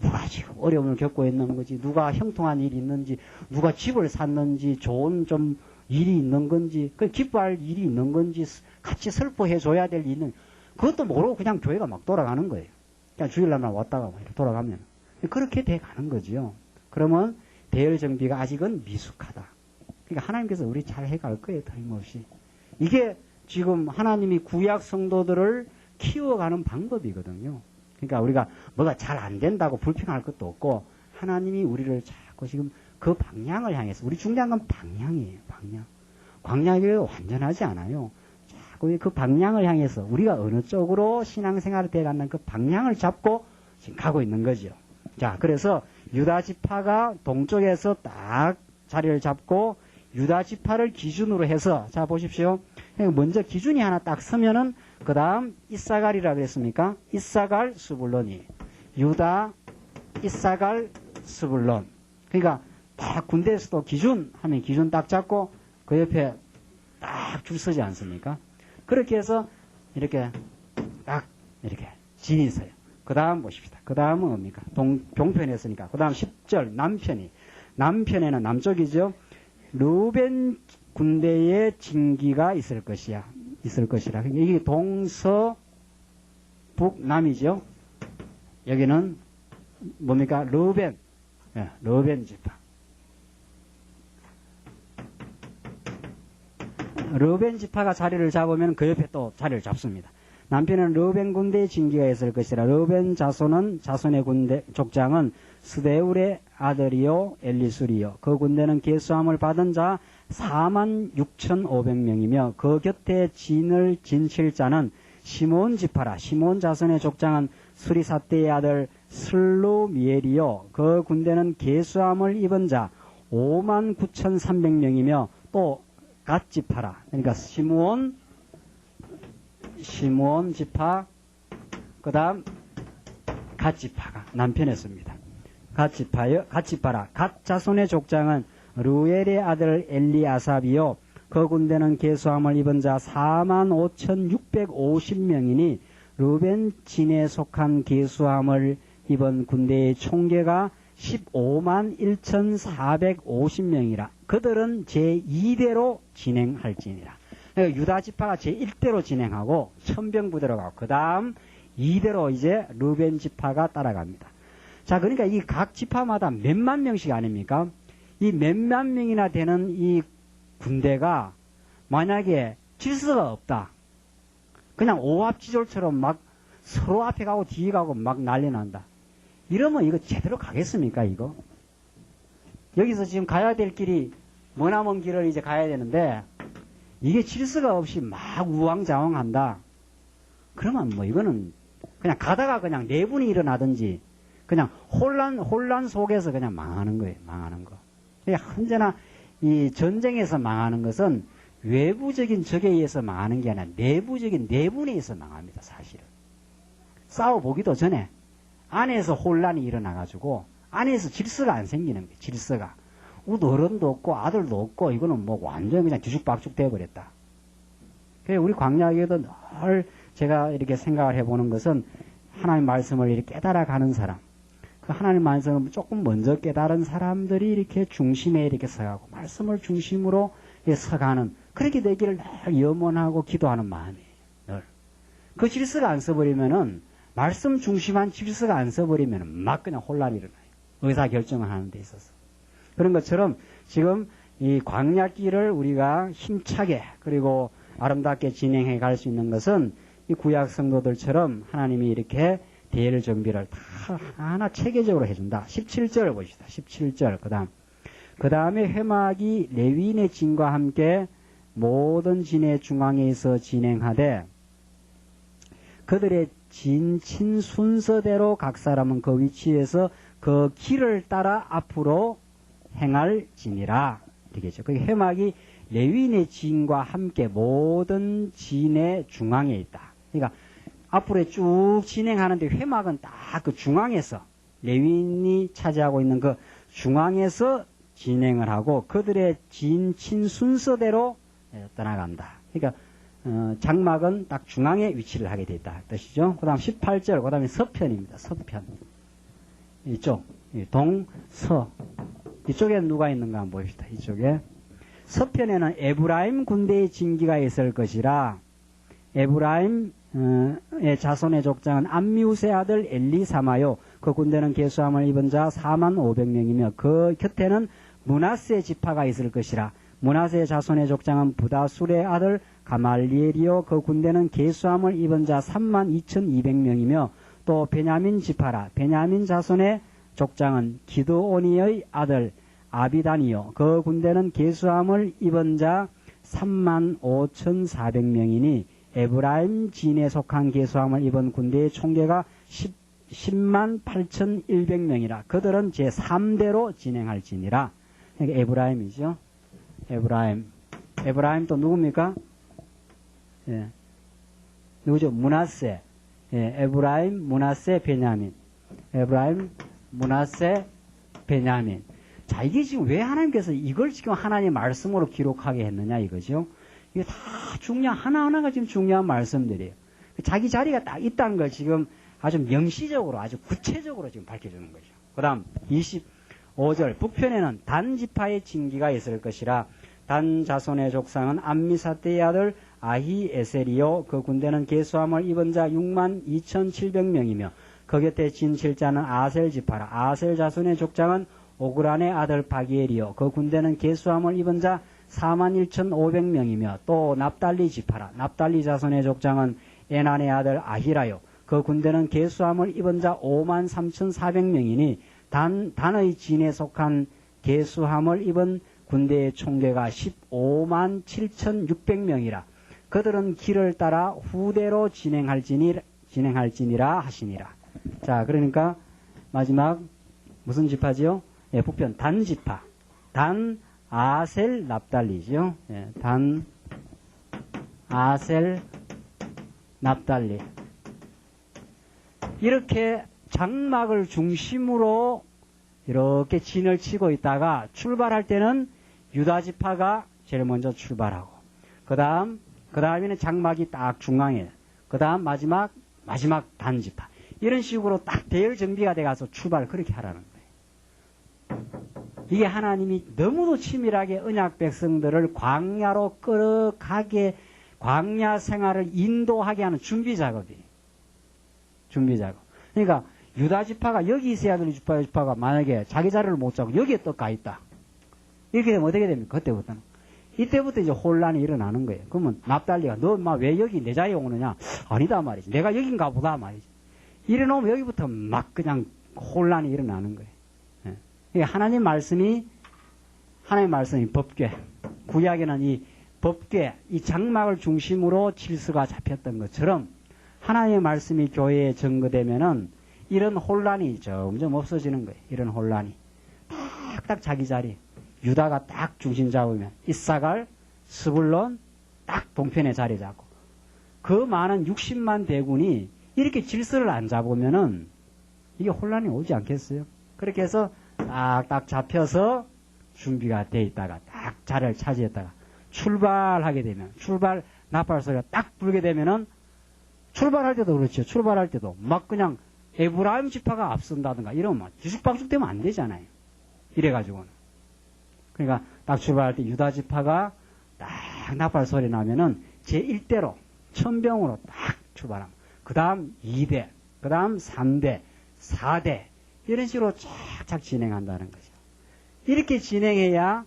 누가 지금 어려움을 겪고 있는 거지, 누가 형통한 일이 있는지, 누가 집을 샀는지, 좋은 좀 일이 있는 건지, 기뻐할 일이 있는 건지, 같이 슬퍼해 줘야 될 일이 있는, 그것도 모르고 그냥 교회가 막 돌아가는 거예요. 그냥 주일날만 왔다가 막 이렇게 돌아가면. 그렇게 돼 가는 거지요. 그러면 대열 정비가 아직은 미숙하다. 그러니까 하나님께서 우리 잘 해갈 거예요, 틀림없이. 이게 지금 하나님이 구약 성도들을 키워가는 방법이거든요. 그러니까 우리가 뭐가 잘 안 된다고 불평할 것도 없고 하나님이 우리를 자꾸 지금 그 방향을 향해서 우리 중요한 건 방향이에요. 광야가 완전하지 않아요. 자꾸 그 방향을 향해서 우리가 어느 쪽으로 신앙생활을 돼가는 그 방향을 잡고 지금 가고 있는 거죠. 자, 그래서 유다 지파가 동쪽에서 딱 자리를 잡고 유다 지파를 기준으로 해서 자 보십시오. 먼저 기준이 하나 딱 서면은 그 다음 이사갈이라 그랬습니까? 이사갈 스불론이 유다 이사갈 스불론. 그러니까 딱 군대에서도 기준 하면 기준 딱 잡고 그 옆에 딱 줄 서지 않습니까? 그렇게 해서 이렇게 딱 이렇게 진이 서요. 그 다음 보십시다. 그 다음은 뭡니까? 동편에 했으니까. 그 다음 10절 남편에는 남쪽이죠. 르우벤 군대의 진기가 있을 것이라. 그러니까 이게 동서북남이죠. 여기는 뭡니까? 르우벤 지파. 르우벤 지파가 자리를 잡으면 그 옆에 또 자리를 잡습니다. 남편은 르우벤 군대의 진기가 있을 것이라. 르우벤 자손의 군대 족장은 스데울의 아들이요 엘리술이요. 그 군대는 계수함을 받은 자 46,500명이며 그 곁에 진을 진칠 자는 시몬 지파라. 시몬 자손의 족장은 수리사떼의 아들 슬루미엘이요. 그 군대는 계수함을 입은 자 59,300명이며 또 갓 지파라. 그러니까 시므온 지파, 그 다음 갓 지파가 남편이었습니다. 갓 지파라. 갓 자손의 족장은 루엘의 아들 엘리아삽이요. 그 군대는 계수함을 입은 자 45,650명이니 루벤 진에 속한 계수함을 입은 군대의 총계가 151,450명이라. 그들은 제2대로 진행할지니라. 그러니까 유다 지파가 제1대로 진행하고 천병부대로 가고 그 다음 2대로 이제 르벤 지파가 따라갑니다. 자, 그러니까 이 각 지파마다 몇만 명씩 아닙니까? 이 몇만 명이나 되는 이 군대가 만약에 질서가 없다. 그냥 오합지졸처럼 막 서로 앞에 가고 뒤에 가고 막 난리 난다. 이러면 이거 제대로 가겠습니까, 이거? 여기서 지금 가야 될 길이 머나먼 길을 이제 가야 되는데 이게 질서가 없이 막 우왕좌왕한다. 그러면 뭐 이거는 그냥 가다가 그냥 내분이 일어나든지 그냥 혼란 속에서 그냥 망하는 거예요. 망하는 거. 언제나 이 전쟁에서 망하는 것은 외부적인 적에 의해서 망하는 게 아니라 내부적인 내분에 의해서 망합니다. 사실은. 싸워보기도 전에 안에서 혼란이 일어나가지고 안에서 질서가 안 생기는 거예요. 질서가. 어른도 없고 아들도 없고 이거는 뭐 완전 그냥 뒤죽박죽 되어버렸다. 그래서 우리 광야에도 늘 제가 이렇게 생각을 해보는 것은 하나님 말씀을 이렇게 깨달아가는 사람, 그 하나님 말씀을 조금 먼저 깨달은 사람들이 이렇게 중심에 이렇게 서가고 말씀을 중심으로 서가는 그렇게 되기를 늘 염원하고 기도하는 마음이에요. 늘. 그 질서가 안 써버리면은 말씀 중심한 질서가 안 써버리면은 막 그냥 혼란이 일어나요. 의사결정을 하는 데 있어서. 그런 것처럼 지금 이 광야길을 우리가 힘차게 그리고 아름답게 진행해 갈 수 있는 것은 이 구약 성도들처럼 하나님이 이렇게 대열 정비를 다 하나 체계적으로 해준다. 17절 보시다. 17절 그 다음에 회막이 레위인의 진과 함께 모든 진의 중앙에 있어 진행하되 그들의 진친 순서대로 각 사람은 그 위치에서 그 길을 따라 앞으로 행할지니라. 되겠죠. 그 회막이 레위인의 진과 함께 모든 진의 중앙에 있다. 그러니까 앞으로 쭉 진행하는데 회막은 딱 그 중앙에서 레위인이 차지하고 있는 그 중앙에서 진행을 하고 그들의 진친 순서대로 떠나간다. 그러니까 장막은 딱 중앙에 위치를 하게 되었다. 뜻이죠. 그 다음 18절, 그 다음에 서편입니다. 서편. 이쪽, 동서. 이쪽에 누가 있는가 한번 봅시다. 이쪽에. 서편에는 에브라임 군대의 진기가 있을 것이라. 에브라임의 자손의 족장은 암미우스의 아들 엘리사마요. 그 군대는 계수함을 입은 자 45,500명이며 그 곁에는 므낫세 지파가 있을 것이라. 므낫세 자손의 족장은 부다술의 아들 가말리엘이요. 그 군대는 계수함을 입은 자 32,200명이며 또 베냐민 지파라. 베냐민 자손의 족장은 기드오니의 아들 아비단이요. 그 군대는 계수함을 입은 자 35,400명이니 에브라임 진에 속한 계수함을 입은 군대의 총계가 108,100명이라. 그들은 제3대로 진행할지니라. 그러니까 에브라임이죠. 에브라임 또 누굽니까? 예. 누구죠? 므낫세. 예, 에브라임, 므낫세, 베냐민. 에브라임, 므낫세, 베냐민. 자, 이게 지금 왜 하나님께서 이걸 지금 하나님의 말씀으로 기록하게 했느냐 이거죠. 이게 다 하나하나가 지금 중요한 말씀들이에요. 자기 자리가 딱 있다는 걸 지금 아주 명시적으로, 아주 구체적으로 지금 밝혀주는 거죠. 그 다음, 25절. 북편에는 단 지파의 징기가 있을 것이라. 단 자손의 족상은 암미사대의 아들 아히에셀이요. 그 군대는 계수함을 입은 자 62,700명이며 그 곁에 진칠자는 아셀 지파라. 아셀 자손의 족장은 오그란의 아들 바기엘이요. 그 군대는 계수함을 입은 자 41,500명이며 또 납달리 지파라. 납달리 자손의 족장은 에난의 아들 아히라요. 그 군대는 계수함을 입은 자 53,400명이니 단의 진에 속한 계수함을 입은 군대의 총계가 157,600명이라. 그들은 길을 따라 후대로 진행할지니라 하시니라. 자, 그러니까 마지막 무슨 지파지요? 예, 북편 단 지파. 단 아셀 납달리죠. 예, 단 아셀 납달리. 이렇게 장막을 중심으로 이렇게 진을 치고 있다가 출발할 때는 유다 지파가 제일 먼저 출발하고, 그 다음에는 장막이 딱 중앙에, 그 다음 마지막 단 지파. 이런 식으로 딱 대열 정비가 돼가서 출발을 그렇게 하라는 거예요. 이게 하나님이 너무도 치밀하게 언약 백성들을 광야로 끌어가게, 광야 생활을 인도하게 하는 준비 작업이에요. 준비 작업. 그러니까 유다 지파가 여기 있어야 될 유다 지파가 만약에 자기 자리를 못 잡고 여기에 떡 가 있다. 이렇게 되면 어떻게 됩니까? 그때부터는. 이때부터 이제 혼란이 일어나는 거예요. 그러면 납달리가 너 왜 여기 내 자리에 오느냐? 아니다 말이지. 내가 여긴가 보다 말이지. 이래놓으면 여기부터 막 그냥 혼란이 일어나는 거예요. 예. 하나님 말씀이 법궤. 구약에는 이 법궤, 이 장막을 중심으로 질서가 잡혔던 것처럼 하나님의 말씀이 교회에 전거되면은 이런 혼란이 점점 없어지는 거예요. 이런 혼란이. 딱딱 자기 자리. 유다가 딱 중심 잡으면 이사갈, 스불론 딱 동편에 자리 잡고 그 많은 60만 대군이 이렇게 질서를 안 잡으면은 이게 혼란이 오지 않겠어요? 그렇게 해서 딱딱 잡혀서 준비가 돼 있다가 딱 자리를 차지했다가 출발하게 되면 나팔 소리가 딱 불게 되면은 출발할 때도 그렇죠. 출발할 때도 막 그냥 에브라임 지파가 앞선다든가 이러면 막 뒤죽박죽 되면 안 되잖아요. 이래가지고는. 그러니까 딱 출발할 때 유다 지파가 딱 나팔 소리 나면은 제1대로 천병으로 딱 출발합니다. 그 다음 2대, 그 다음 3대, 4대 이런 식으로 쫙쫙 진행한다는 거죠. 이렇게 진행해야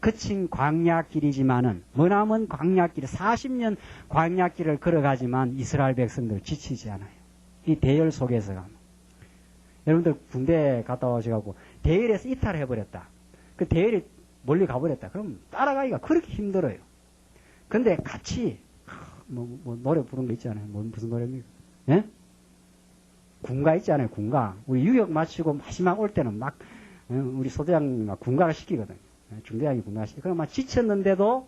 거친 광야길이지만은 머나먼 광야길 40년 광야길을 걸어가지만 이스라엘 백성들 지치지 않아요. 이 대열 속에서 가면. 여러분들 군대 갔다 오셔가지고 대열에서 이탈해버렸다. 그 대열이 멀리 가버렸다. 그럼 따라가기가 그렇게 힘들어요. 근데 같이 노래 부른 거 있잖아요. 무슨 노래입니까? 예? 군가 있잖아요. 군가. 우리 유역 마치고 마지막 올 때는 막 우리 소대장님 막 군가를 시키거든요. 중대장이 군가 시키고 그럼 막 지쳤는데도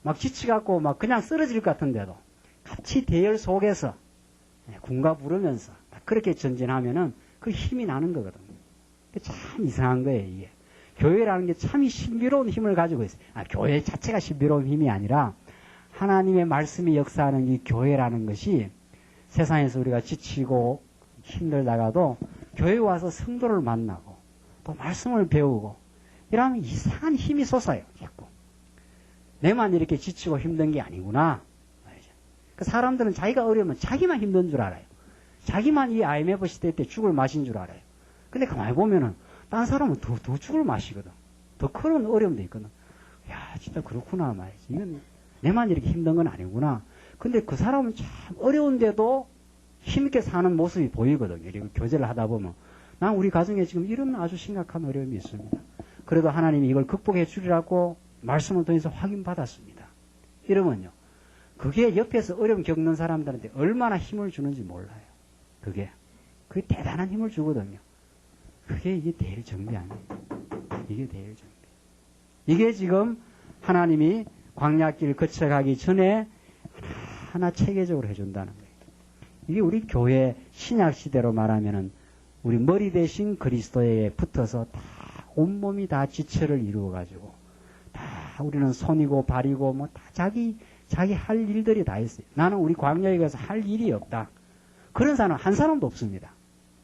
막 지치갖고 막 그냥 쓰러질 것 같은데도 같이 대열 속에서 군가 부르면서 그렇게 전진하면은 그 힘이 나는 거거든요. 참 이상한 거예요, 이게. 교회라는 게 참 신비로운 힘을 가지고 있어요. 교회 자체가 신비로운 힘이 아니라 하나님의 말씀이 역사하는 이 교회라는 것이 세상에서 우리가 지치고 힘들다가도 교회에 와서 성도를 만나고 또 말씀을 배우고 이러면 이상한 힘이 솟아요. 자꾸. 내만 이렇게 지치고 힘든 게 아니구나. 그 사람들은 자기가 어려우면 자기만 힘든 줄 알아요. 자기만 이 IMF 시대 때 죽을 맛인 줄 알아요. 근데 가만히 보면은 딴 사람은 더 죽을 맛이거든. 더 큰 어려움도 있거든. 야, 진짜 그렇구나 말이지. 이건 내만 이렇게 힘든 건 아니구나. 근데 그 사람은 참 어려운데도 힘있게 사는 모습이 보이거든요. 이렇게 교제를 하다 보면. 난 우리 가정에 지금 이런 아주 심각한 어려움이 있습니다. 그래도 하나님이 이걸 극복해 주리라고 말씀을 통해서 확인받았습니다. 이러면요. 그게 옆에서 어려움 겪는 사람들한테 얼마나 힘을 주는지 몰라요. 그게 대단한 힘을 주거든요. 그게 이게 대일 정비 아니에요. 이게 대일 정비. 이게 지금 하나님이 광야길 거쳐가기 전에 하나 체계적으로 해준다는 거예요. 이게 우리 교회 신약시대로 말하면은 우리 머리 대신 그리스도에 붙어서 다 온몸이 다 지체를 이루어가지고 다 우리는 손이고 발이고 뭐 다 자기 할 일들이 다 있어요. 나는 우리 광야에 가서 할 일이 없다. 그런 사람 한 사람도 없습니다.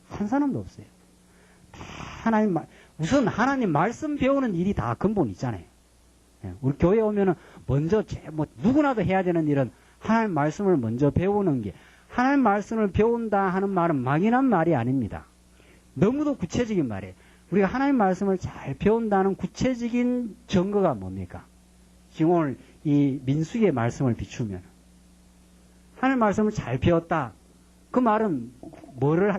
한 사람도 없어요. 다 우선 하나님 말씀 배우는 일이 다 근본 있잖아요. 우리 교회 오면은 먼저 누구나도 해야 되는 일은 하나님 말씀을 먼저 배우는 게, 하나님 말씀을 배운다 하는 말은 막연한 말이 아닙니다. 너무도 구체적인 말이에요. 우리가 하나님 말씀을 잘 배운다는 구체적인 증거가 뭡니까? 지금 오늘 이 민수기의 말씀을 비추면 하나님 말씀을 잘 배웠다. 그 말은 뭐를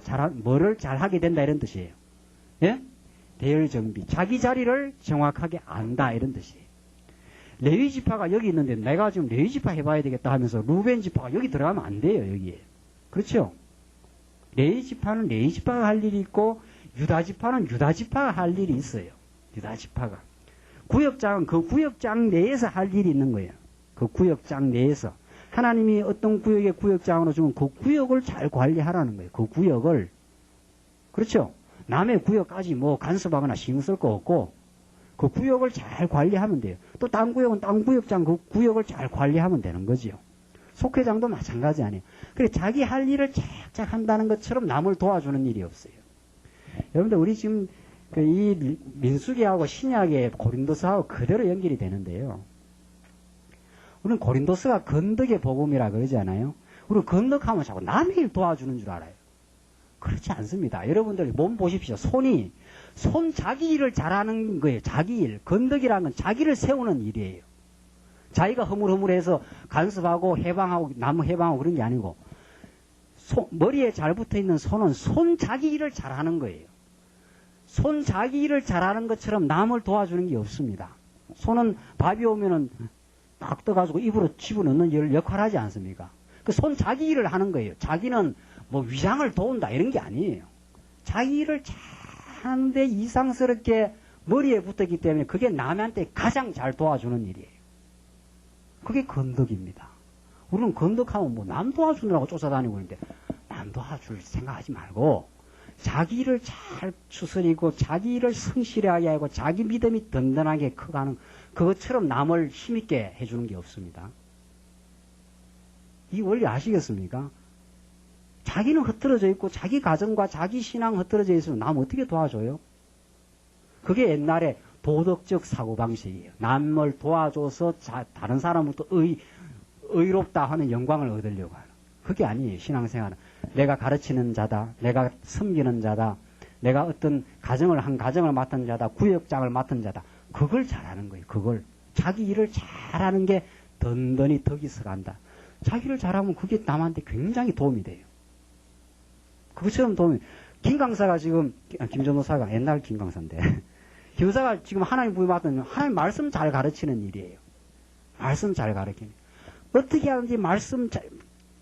잘하게 된다 이런 뜻이에요. 예? 대열정비. 자기 자리를 정확하게 안다 이런 뜻이에요. 레위 지파가 여기 있는데 내가 지금 레위 지파 해봐야 되겠다 하면서 루벤 지파가 여기 들어가면 안 돼요. 여기에. 그렇죠? 레위 지파는 레위 지파가 할 일이 있고 유다 지파는 유다 지파가 할 일이 있어요. 유다 지파가. 구역장은 그 구역장 내에서 할 일이 있는 거예요. 그 구역장 내에서. 하나님이 어떤 구역의 구역장으로 주면 그 구역을 잘 관리하라는 거예요. 그 구역을. 그렇죠? 남의 구역까지 뭐 간섭하거나 신경 쓸 거 없고 그 구역을 잘 관리하면 돼요. 또 딴 구역은 딴 구역장 그 구역을 잘 관리하면 되는 거지요. 속회장도 마찬가지 아니에요. 그래 자기 할 일을 착착 한다는 것처럼 남을 도와주는 일이 없어요. 여러분들 우리 지금 이 민수기하고 신약의 고린도서하고 그대로 연결이 되는데요. 우리는 고린도서가 건덕의 복음이라 그러지 않아요? 우리는 건덕하면 자꾸 남의 일 도와주는 줄 알아요. 그렇지 않습니다. 여러분들 몸 보십시오. 손 자기 일을 잘하는 거예요. 자기 일. 건덕이라는 건 자기를 세우는 일이에요. 자기가 허물허물해서 간섭하고 해방하고 나무 해방하고 그런 게 아니고 머리에 잘 붙어있는 손은 손 자기 일을 잘하는 거예요. 손 자기 일을 잘하는 것처럼 남을 도와주는 게 없습니다. 손은 밥이 오면은 딱 떠가지고 입으로 집어넣는 역할을 하지 않습니까? 그 손 자기 일을 하는 거예요. 자기는 뭐 위장을 도운다 이런 게 아니에요. 자기 일을 하는데 이상스럽게 머리에 붙었기 때문에 그게 남한테 가장 잘 도와주는 일이에요. 그게 건덕입니다. 우리는 건덕하면 뭐 남 도와주느라고 쫓아다니고 있는데 남 도와줄 생각하지 말고 자기 일을 잘 추스리고 자기 일을 성실하게 하고 자기 믿음이 든든하게 커가는 그것처럼 남을 힘있게 해주는 게 없습니다. 이 원리 아시겠습니까? 자기는 흩어져 있고 자기 가정과 자기 신앙 흩어져 있으면 남 어떻게 도와줘요? 그게 옛날에 도덕적 사고방식이에요. 남을 도와줘서 다른 사람부터 의롭다 하는 영광을 얻으려고 하는. 그게 아니에요. 신앙생활은. 내가 가르치는 자다. 내가 섬기는 자다. 내가 어떤 한 가정을 맡은 자다. 구역장을 맡은 자다. 그걸 잘하는 거예요. 그걸. 자기 일을 잘하는 게 든든히 덕이 서간다. 자기 일을 잘하면 그게 남한테 굉장히 도움이 돼요. 그것처럼 도움이. 김강사가 지금, 김전도사가 옛날 김강사인데. 김사가 지금 하나님 부여받은 하나님 말씀 잘 가르치는 일이에요. 말씀 잘 가르치는. 어떻게 하든지 말씀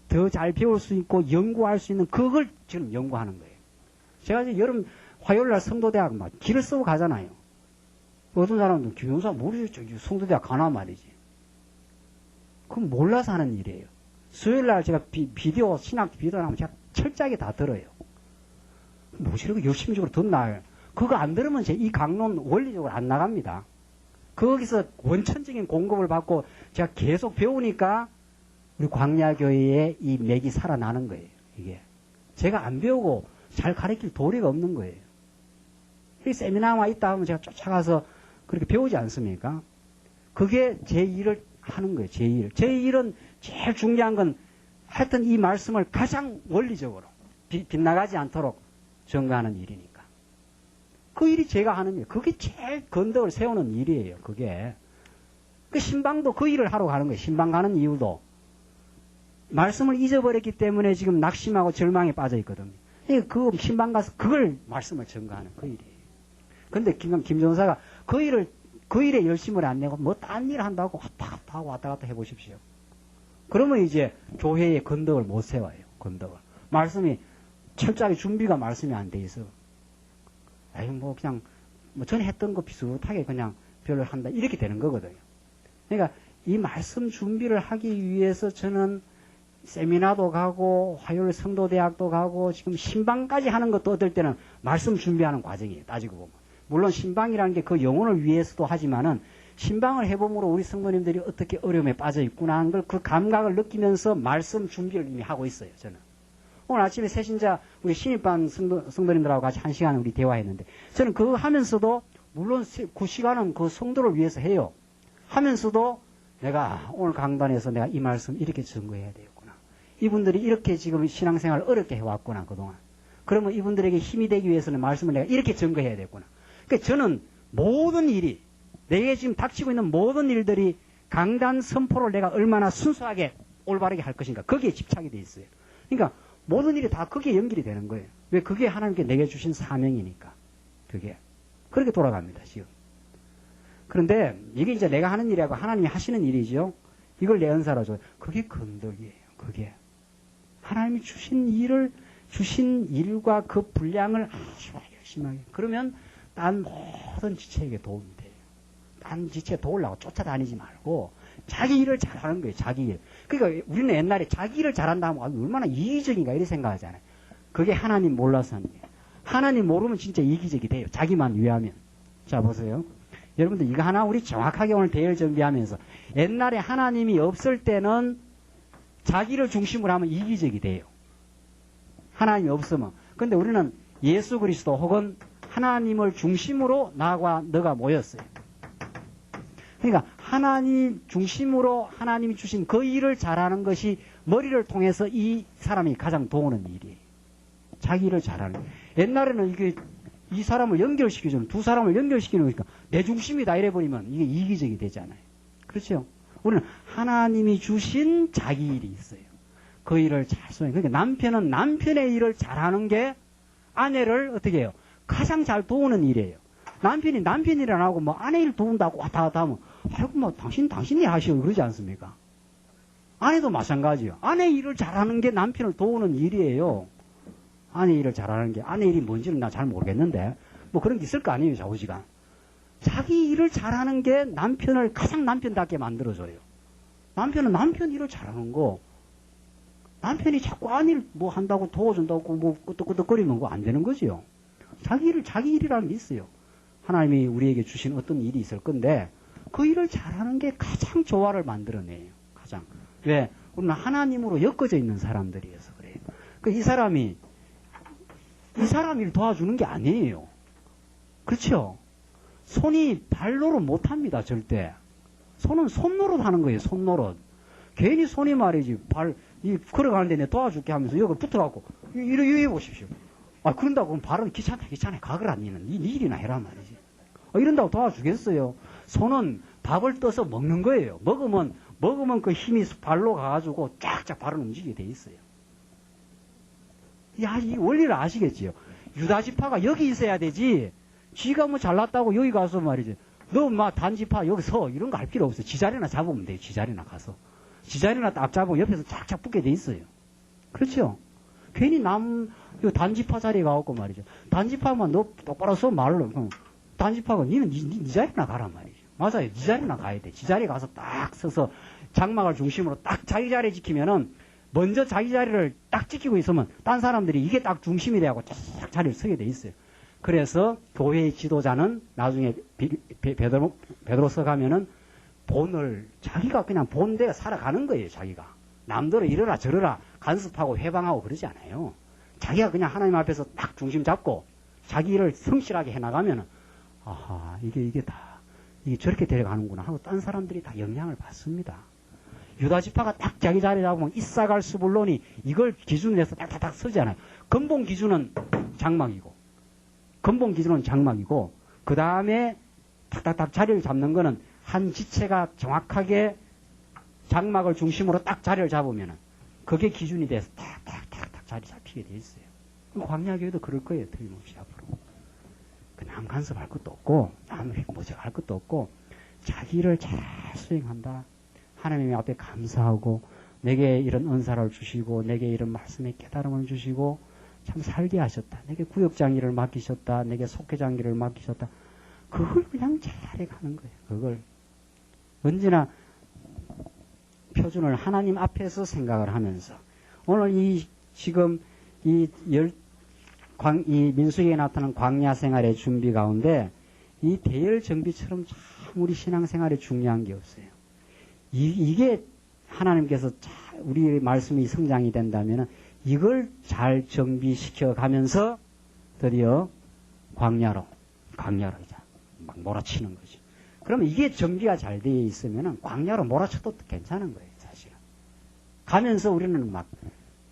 더 잘 배울 수 있고 연구할 수 있는 그걸 지금 연구하는 거예요. 제가 이제 여름 화요일날 성도대학 막 길을 쓰고 가잖아요. 어떤 사람은 김용사 모르겠죠. 성도대학 가나 말이지. 그건 몰라서 하는 일이에요. 수요일날 제가 비디오 신학 비디오 하면 제가 철저하게 다 들어요. 뭐지 이렇게 열심히적으로 듣나요? 그거 안 들으면 이 강론 원리적으로 안 나갑니다. 거기서 원천적인 공급을 받고 제가 계속 배우니까 우리 광야교회의 이 맥이 살아나는 거예요. 이게. 제가 안 배우고 잘 가르칠 도리가 없는 거예요. 이 세미나가 있다 하면 제가 쫓아가서 그렇게 배우지 않습니까? 그게 제 일을 하는 거예요. 제 일. 제 일은 제일 중요한 건 하여튼 이 말씀을 가장 원리적으로 빗나가지 않도록 전가하는 일이니까. 그 일이 제가 하는 일. 그게 제일 건덕을 세우는 일이에요. 그게. 그 신방도 그 일을 하러 가는 거예요. 신방 가는 이유도. 말씀을 잊어버렸기 때문에 지금 낙심하고 절망에 빠져 있거든요. 그 신방 가서 그걸 말씀을 전가하는 그 일이에요. 근데 김전사가 그 일에 열심을 안 내고 뭐 딴 일 한다고 왔다 갔다 하고 왔다 갔다 해보십시오. 그러면 이제 교회의 건덕을 못 세워요. 건덕을. 말씀이 철저하게 준비가 말씀이 안 돼 있어. 아유 뭐 그냥 뭐 전에 했던 거 비슷하게 그냥 발표를 한다. 이렇게 되는 거거든요. 그러니까 이 말씀 준비를 하기 위해서 저는 세미나도 가고 화요일 성도대학도 가고 지금 신방까지 하는 것도 어떨 때는 말씀 준비하는 과정이에요. 따지고 보면. 물론 신방이라는 게 그 영혼을 위해서도 하지만은 신방을 해봄으로 우리 성도님들이 어떻게 어려움에 빠져 있구나 하는 걸 그 감각을 느끼면서 말씀 준비를 이미 하고 있어요. 저는. 오늘 아침에 새신자 우리 신입반 성도님들하고 같이 1시간 우리 대화했는데 저는 그거 하면서도 물론 그 시간은 그 성도를 위해서 해요. 하면서도 내가 오늘 강단에서 내가 이 말씀 이렇게 증거해야 되겠구나. 이분들이 이렇게 지금 신앙생활을 어렵게 해왔구나 그동안. 그러면 이분들에게 힘이 되기 위해서는 말씀을 내가 이렇게 증거해야 되겠구나. 그러니까 저는 모든 일이 내게 지금 닥치고 있는 모든 일들이 강단 선포를 내가 얼마나 순수하게 올바르게 할 것인가 거기에 집착이 돼 있어요. 그러니까 모든 일이 다 거기에 연결이 되는 거예요. 왜? 그게 하나님께 내게 주신 사명이니까. 그게. 그렇게 돌아갑니다, 지금. 그런데 이게 이제 내가 하는 일이라고 하나님이 하시는 일이죠. 이걸 내 은사로 줘요. 그게 건덕이에요. 그게. 하나님이 주신 일과 그 분량을 아주 열심히 하게. 그러면 딴 모든 지체에게 도움이 돼요. 딴 지체 도우려고 쫓아다니지 말고 자기 일을 잘하는 거예요. 자기 일. 그러니까 우리는 옛날에 자기 일을 잘한다 하면 얼마나 이기적인가 이렇게 생각하잖아요. 그게 하나님 몰라서 하는 거예요. 하나님 모르면 진짜 이기적이 돼요. 자기만 위하면. 자 보세요. 여러분들 이거 하나 우리 정확하게 오늘 대회를 준비하면서 옛날에 하나님이 없을 때는 자기를 중심으로 하면 이기적이 돼요. 하나님이 없으면. 근데 우리는 예수 그리스도 혹은 하나님을 중심으로 나와 너가 모였어요. 그러니까 하나님 중심으로 하나님이 주신 그 일을 잘하는 것이 머리를 통해서 이 사람이 가장 도우는 일이에요. 자기 일을 잘하는. 옛날에는 이게 이 사람을 연결시켜주는 두 사람을 연결시키는 거니까 내 중심이다 이래버리면 이게 이기적이 되잖아요. 그렇죠? 우리는 하나님이 주신 자기 일이 있어요. 그 일을 잘 수행. 그러니까 남편은 남편의 일을 잘하는 게 아내를 어떻게 해요? 가장 잘 도우는 일이에요. 남편이 남편 일 안 하고 뭐 아내 일 도운다고 왔다 갔다 하면 아이고 뭐 당신이 하시오 그러지 않습니까? 아내도 마찬가지예요. 아내 일을 잘하는 게 남편을 도우는 일이에요. 아내 일을 잘하는 게 아내 일이 뭔지는 나 잘 모르겠는데 뭐 그런 게 있을 거 아니에요. 좌우지간. 자기 일을 잘하는 게 남편을 가장 남편답게 만들어줘요. 남편은 남편 일을 잘하는 거 남편이 자꾸 아내 일 뭐 한다고 도와준다고 뭐 끄떡끄떡거리면 그거 안 되는 거지요. 자기 일이라는 게 있어요. 하나님이 우리에게 주신 어떤 일이 있을 건데 그 일을 잘하는 게 가장 조화를 만들어내요. 가장. 왜? 우리는 하나님으로 엮어져 있는 사람들이어서 그래요. 그 이 사람이 일 도와주는 게 아니에요. 그렇죠? 손이 발로로 못합니다. 절대. 손은 손노릇 하는 거예요. 손노릇. 괜히 손이 말이지 걸어가는데 내 도와줄게 하면서 여기 붙어갖고 이래 보십시오. 아 그런다고 그럼 발은 귀찮다 가거라 니는 네 일이나 해라 말이지. 이런다고 도와주겠어요. 손은 밥을 떠서 먹는 거예요. 먹으면 그 힘이 발로 가가지고 쫙쫙 발은 움직이게 돼 있어요. 이 원리를 아시겠지요? 유다지파가 여기 있어야 되지. 쥐가 뭐 잘났다고 여기 가서 말이지. 너 막 단지파 여기 서 이런 거 할 필요 없어. 지자리나 잡으면 돼요. 지자리나 가서. 지자리나 딱 잡으면 옆에서 쫙쫙 붙게 돼 있어요. 그렇죠? 괜히 단지파 자리에 가갖고 말이죠. 단지파만 너 똑바로 서 말로. 단지파가 니는 니 자리나 가란 말이죠. 맞아요. 니 자리나 가야 돼. 지 자리에 가서 딱 서서 장막을 중심으로 딱 자기 자리 지키면은 먼저 자기 자리를 딱 지키고 있으면 딴 사람들이 이게 딱 중심이 돼갖고 쫙 자리를 서게 돼 있어요. 그래서 교회의 지도자는 나중에 베드로서 가면은 자기가 그냥 본대에 살아가는 거예요. 자기가. 남들은 이러라 저러라 간섭하고 회방하고 그러지 않아요. 자기가 그냥 하나님 앞에서 딱 중심 잡고 자기 일을 성실하게 해나가면은 아하 이게 저렇게 데려가는구나 하고 딴 사람들이 다 영향을 받습니다. 유다지파가 딱 자기 자리 잡으면 이사갈 스불론이 이걸 기준으로 해서 딱딱딱 서지 않아요. 근본 기준은 장막이고 그 다음에 딱딱딱 자리를 잡는 거는 한 지체가 정확하게 장막을 중심으로 딱 자리를 잡으면은 그게 기준이 돼서 탁탁탁탁 자리 잡히게 돼 있어요. 광야교회도 그럴 거예요. 틀림없이 앞으로. 남 간섭할 것도 없고 남 모색할 것도 없고 자기 일을 잘 수행한다. 하나님 앞에 감사하고 내게 이런 은사를 주시고 내게 이런 말씀의 깨달음을 주시고 참 살게 하셨다. 내게 구역장 일을 맡기셨다. 내게 속회장 일을 맡기셨다. 그걸 그냥 잘 가는 거예요. 그걸. 언제나 표준을 하나님 앞에서 생각을 하면서 오늘 지금 이 민수기에 나타난 광야 생활의 준비 가운데 이 대열 정비처럼 참 우리 신앙생활에 중요한 게 없어요. 이게 하나님께서 우리 말씀이 성장이 된다면 이걸 잘 정비시켜 가면서 드디어 광야로 이제 막 몰아치는 거죠. 그러면 이게 정비가 잘 되어 있으면 광야로 몰아쳐도 괜찮은 거예요, 사실은. 가면서 우리는 막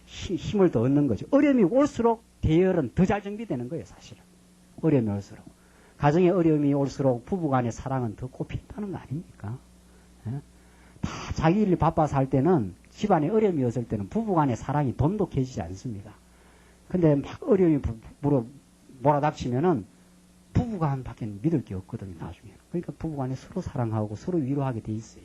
힘을 더 얻는 거죠. 어려움이 올수록 대열은 더 잘 정비되는 거예요, 사실은. 어려움이 올수록. 가정의 어려움이 올수록 부부간의 사랑은 더 꽃핀다는 거 아닙니까? 예? 다 자기 일 바빠서 할 때는 집안에 어려움이 없을 때는 부부간의 사랑이 돈독해지지 않습니다. 근데 막 어려움이 몰아닥치면은 부부간밖에 믿을 게 없거든요, 나중에. 그러니까 부부간에 서로 사랑하고 서로 위로하게 돼 있어요.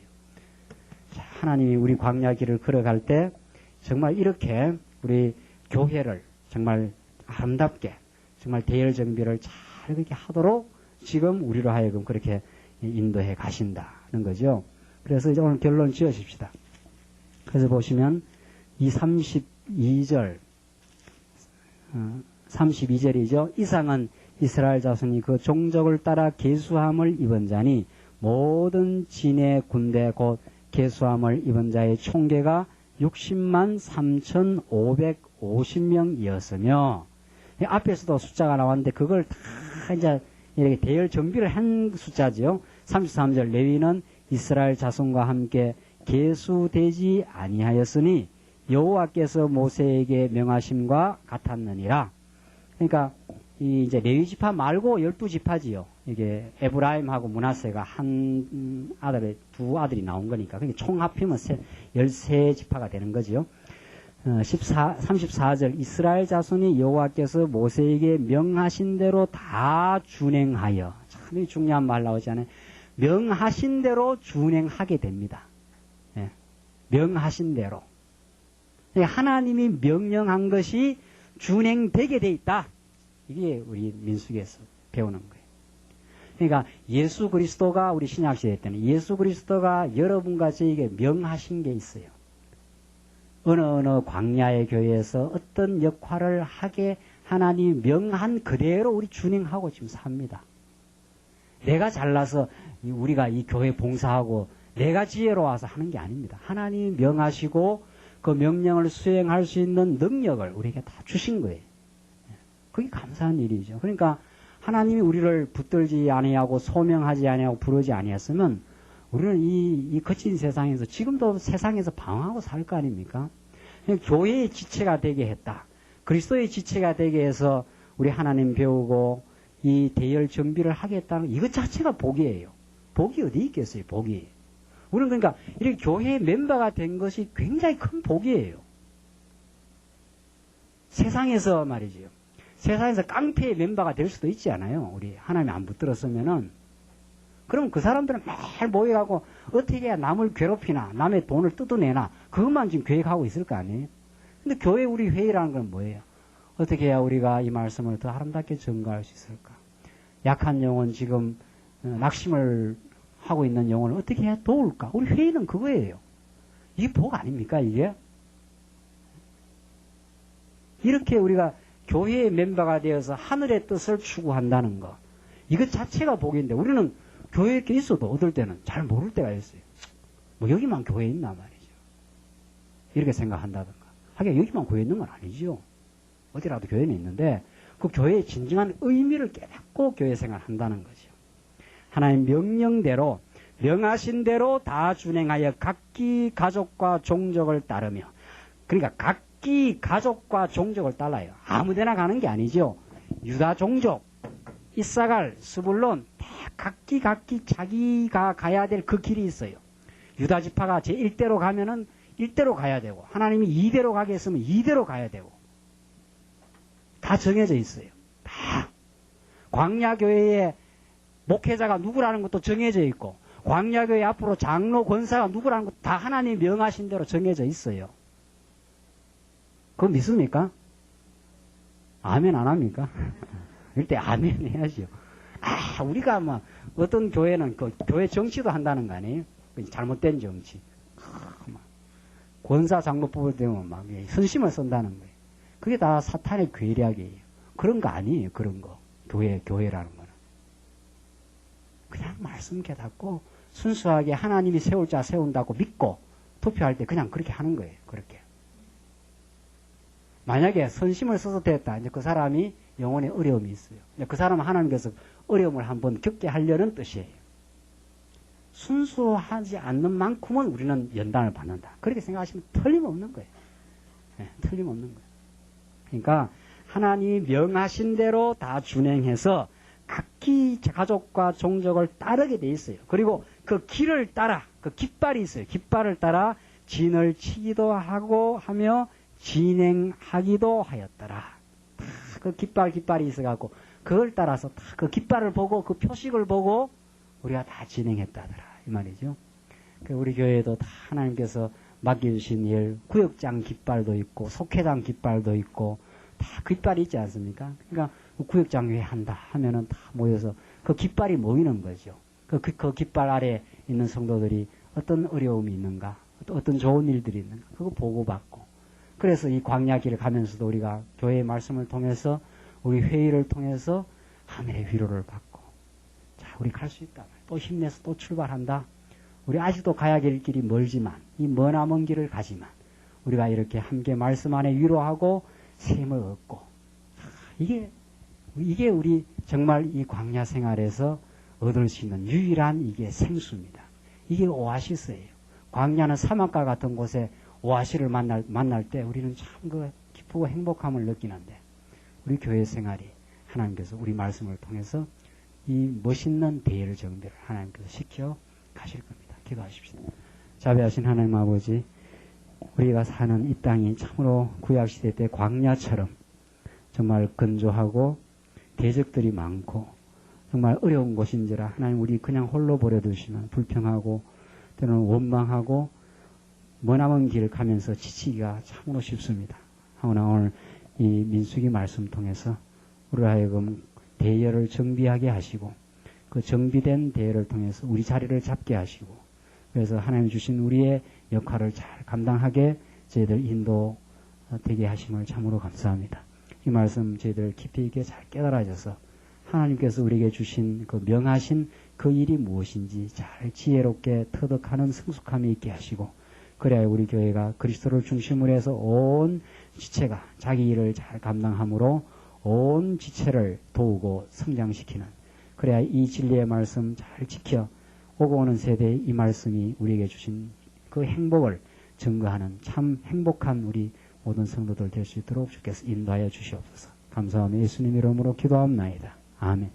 자, 하나님이 우리 광야 길을 걸어갈 때 정말 이렇게 우리 교회를 정말 아름답게 정말 대열 정비를 잘 그렇게 하도록 지금 우리로 하여금 그렇게 인도해 가신다는 거죠. 그래서 이제 오늘 결론 지으십시다. 그래서 보시면 이 32절 32절이죠. 이상은 이스라엘 자손이 그 종족을 따라 계수함을 입은 자니 모든 진의 군대 곧 계수함을 입은 자의 총계가 60만 3,550명이었으며 앞에서도 숫자가 나왔는데 그걸 다 이제 이렇게 대열 정비를 한 숫자죠. 33절 레위는 이스라엘 자손과 함께 계수되지 아니하였으니 여호와께서 모세에게 명하심과 같았느니라. 그러니까 이 이제 레위 지파 말고 12지파지요. 이게 에브라임하고 므낫세가 두 아들이 나온 거니까. 그러니까 총 합히면 13지파가 되는 거지요. 34절 이스라엘 자손이 여호와께서 모세에게 명하신 대로 다 준행하여. 참 중요한 말 나오지 않아요. 명하신 대로 준행하게 됩니다. 예. 명하신 대로. 하나님이 명령한 것이 준행되게 돼 있다. 이게 우리 민수기에서 배우는 거예요. 그러니까 예수 그리스도가 우리 신약시대 때는 예수 그리스도가 여러분과 저에게 명하신 게 있어요. 어느 광야의 교회에서 어떤 역할을 하게 하나님이 명한 그대로 우리 준행하고 지금 삽니다. 내가 잘나서 우리가 이 교회 봉사하고 내가 지혜로워서 하는 게 아닙니다. 하나님이 명하시고 그 명령을 수행할 수 있는 능력을 우리에게 다 주신 거예요. 그게 감사한 일이죠. 그러니까 하나님이 우리를 붙들지 아니하고 소명하지 아니하고 부르지 아니했으면 우리는 이 거친 세상에서 지금도 세상에서 방황하고 살 거 아닙니까? 교회의 지체가 되게 했다. 그리스도의 지체가 되게 해서 우리 하나님 배우고 이 대열 정비를 하겠다는 이것 자체가 복이에요. 복이 어디 있겠어요, 복이. 우리는 그러니까 이렇게 교회의 멤버가 된 것이 굉장히 큰 복이에요. 세상에서 말이지요. 세상에서 깡패의 멤버가 될 수도 있지 않아요. 우리 하나님이 안 붙들었으면은. 그럼 그 사람들은 매일 모여가고 어떻게 해야 남을 괴롭히나 남의 돈을 뜯어내나 그것만 지금 계획하고 있을 거 아니에요. 근데 교회 우리 회의라는 건 뭐예요? 어떻게 해야 우리가 이 말씀을 더 아름답게 전가할 수 있을까? 약한 영혼 지금 낙심을 하고 있는 영혼을 어떻게 해야 도울까? 우리 회의는 그거예요. 이게 복 아닙니까 이게? 이렇게 우리가 교회의 멤버가 되어서 하늘의 뜻을 추구한다는 거. 이것 자체가 복인데 우리는 교회에 이렇게 있어도 어떨 때는 잘 모를 때가 있어요. 뭐 여기만 교회에 있나 말이죠. 이렇게 생각한다든가. 하긴 여기만 교회에 있는 건 아니죠. 어디라도 교회는 있는데 그 교회의 진정한 의미를 깨닫고 교회 생활을 한다는 거죠. 하나님 명령대로 명하신 대로 다 준행하여 각기 가족과 종족을 따르며 그러니까 각기 가족과 종족을 따라요. 아무데나 가는 게 아니죠. 유다 종족, 이사갈, 스불론 다 각기 자기가 가야 될 그 길이 있어요. 유다 지파가 제1대로 가면은 1대로 가야 되고 하나님이 2대로 가게 했으면 2대로 가야 되고 다 정해져 있어요. 다. 광야교회의 목회자가 누구라는 것도 정해져 있고 광야교회 앞으로 장로 권사가 누구라는 것도 다 하나님이 명하신 대로 정해져 있어요. 그거 믿습니까? 아멘 안 합니까? 이럴 때 아멘 해야죠. 우리가 뭐 어떤 교회는 그 교회 정치도 한다는 거 아니에요? 잘못된 정치. 권사 장로 뽑을 때면 막 선심을 쓴다는 거예요. 그게 다 사탄의 괴략이에요. 그런 거 아니에요. 그런 거. 교회라는 거는. 그냥 말씀 깨닫고 순수하게 하나님이 세울 자 세운다고 믿고 투표할 때 그냥 그렇게 하는 거예요. 그렇게. 만약에 선심을 써서 됐다. 이제 그 사람이 영혼에 어려움이 있어요. 그 사람은 하나님께서 어려움을 한번 겪게 하려는 뜻이에요. 순수하지 않는 만큼은 우리는 연단을 받는다. 그렇게 생각하시면 틀림없는 거예요. 네, 틀림없는 거예요. 그러니까 하나님이 명하신 대로 다 준행해서 각기 가족과 종족을 따르게 돼 있어요. 그리고 그 길을 따라, 그 깃발이 있어요. 깃발을 따라 진을 치기도 하고 하며 진행하기도 하였더라. 그 깃발이 있어갖고 그걸 따라서 다 그 깃발을 보고 그 표식을 보고 우리가 다 진행했다더라. 이 말이죠. 우리 교회에도 다 하나님께서 맡겨주신 일, 구역장 깃발도 있고, 속회장 깃발도 있고, 다 깃발이 있지 않습니까? 그러니까 구역장 회 한다 하면은 다 모여서 그 깃발이 모이는 거죠. 그 깃발 아래 있는 성도들이 어떤 어려움이 있는가, 어떤 좋은 일들이 있는가, 그거 보고받고. 그래서 이 광야길을 가면서도 우리가 교회의 말씀을 통해서, 우리 회의를 통해서 하늘의 위로를 받고, 자, 우리 갈 수 있다. 또 힘내서 또 출발한다. 우리 아직도 가야 될 길이 멀지만, 이 머나먼 길을 가지만, 우리가 이렇게 함께 말씀 안에 위로하고 셈을 얻고, 이게 우리 정말 이 광야 생활에서 얻을 수 있는 유일한 이게 생수입니다. 이게 오아시스예요. 광야는 사막과 같은 곳에 오아시를 만날 때 우리는 참 그 기쁘고 행복함을 느끼는데, 우리 교회 생활이 하나님께서 우리 말씀을 통해서 이 멋있는 대열 정비를 하나님께서 시켜 가실 겁니다. 기도하십시오. 자비하신 하나님 아버지, 우리가 사는 이 땅이 참으로 구약시대 때 광야처럼 정말 건조하고 대적들이 많고 정말 어려운 곳인지라 하나님, 우리 그냥 홀로 버려두시면 불평하고 때로는 원망하고 머나먼 길을 가면서 지치기가 참으로 쉽습니다. 하오나 오늘 이 민수기 말씀 통해서 우리로 하여금 대열을 정비하게 하시고 그 정비된 대열을 통해서 우리 자리를 잡게 하시고, 그래서 하나님 주신 우리의 역할을 잘 감당하게 저희들 인도되게 하심을 참으로 감사합니다. 이 말씀 저희들 깊이 있게 잘 깨달아져서 하나님께서 우리에게 주신 그 명하신 그 일이 무엇인지 잘 지혜롭게 터득하는 성숙함이 있게 하시고, 그래야 우리 교회가 그리스도를 중심으로 해서 온 지체가 자기 일을 잘 감당함으로 온 지체를 도우고 성장시키는, 그래야 이 진리의 말씀 잘 지켜 오고 오는 세대에 이 말씀이 우리에게 주신 그 행복을 증거하는 참 행복한 우리 모든 성도들 될 수 있도록 주께서 인도하여 주시옵소서. 감사하며 예수님 이름으로 기도합나이다. 아멘.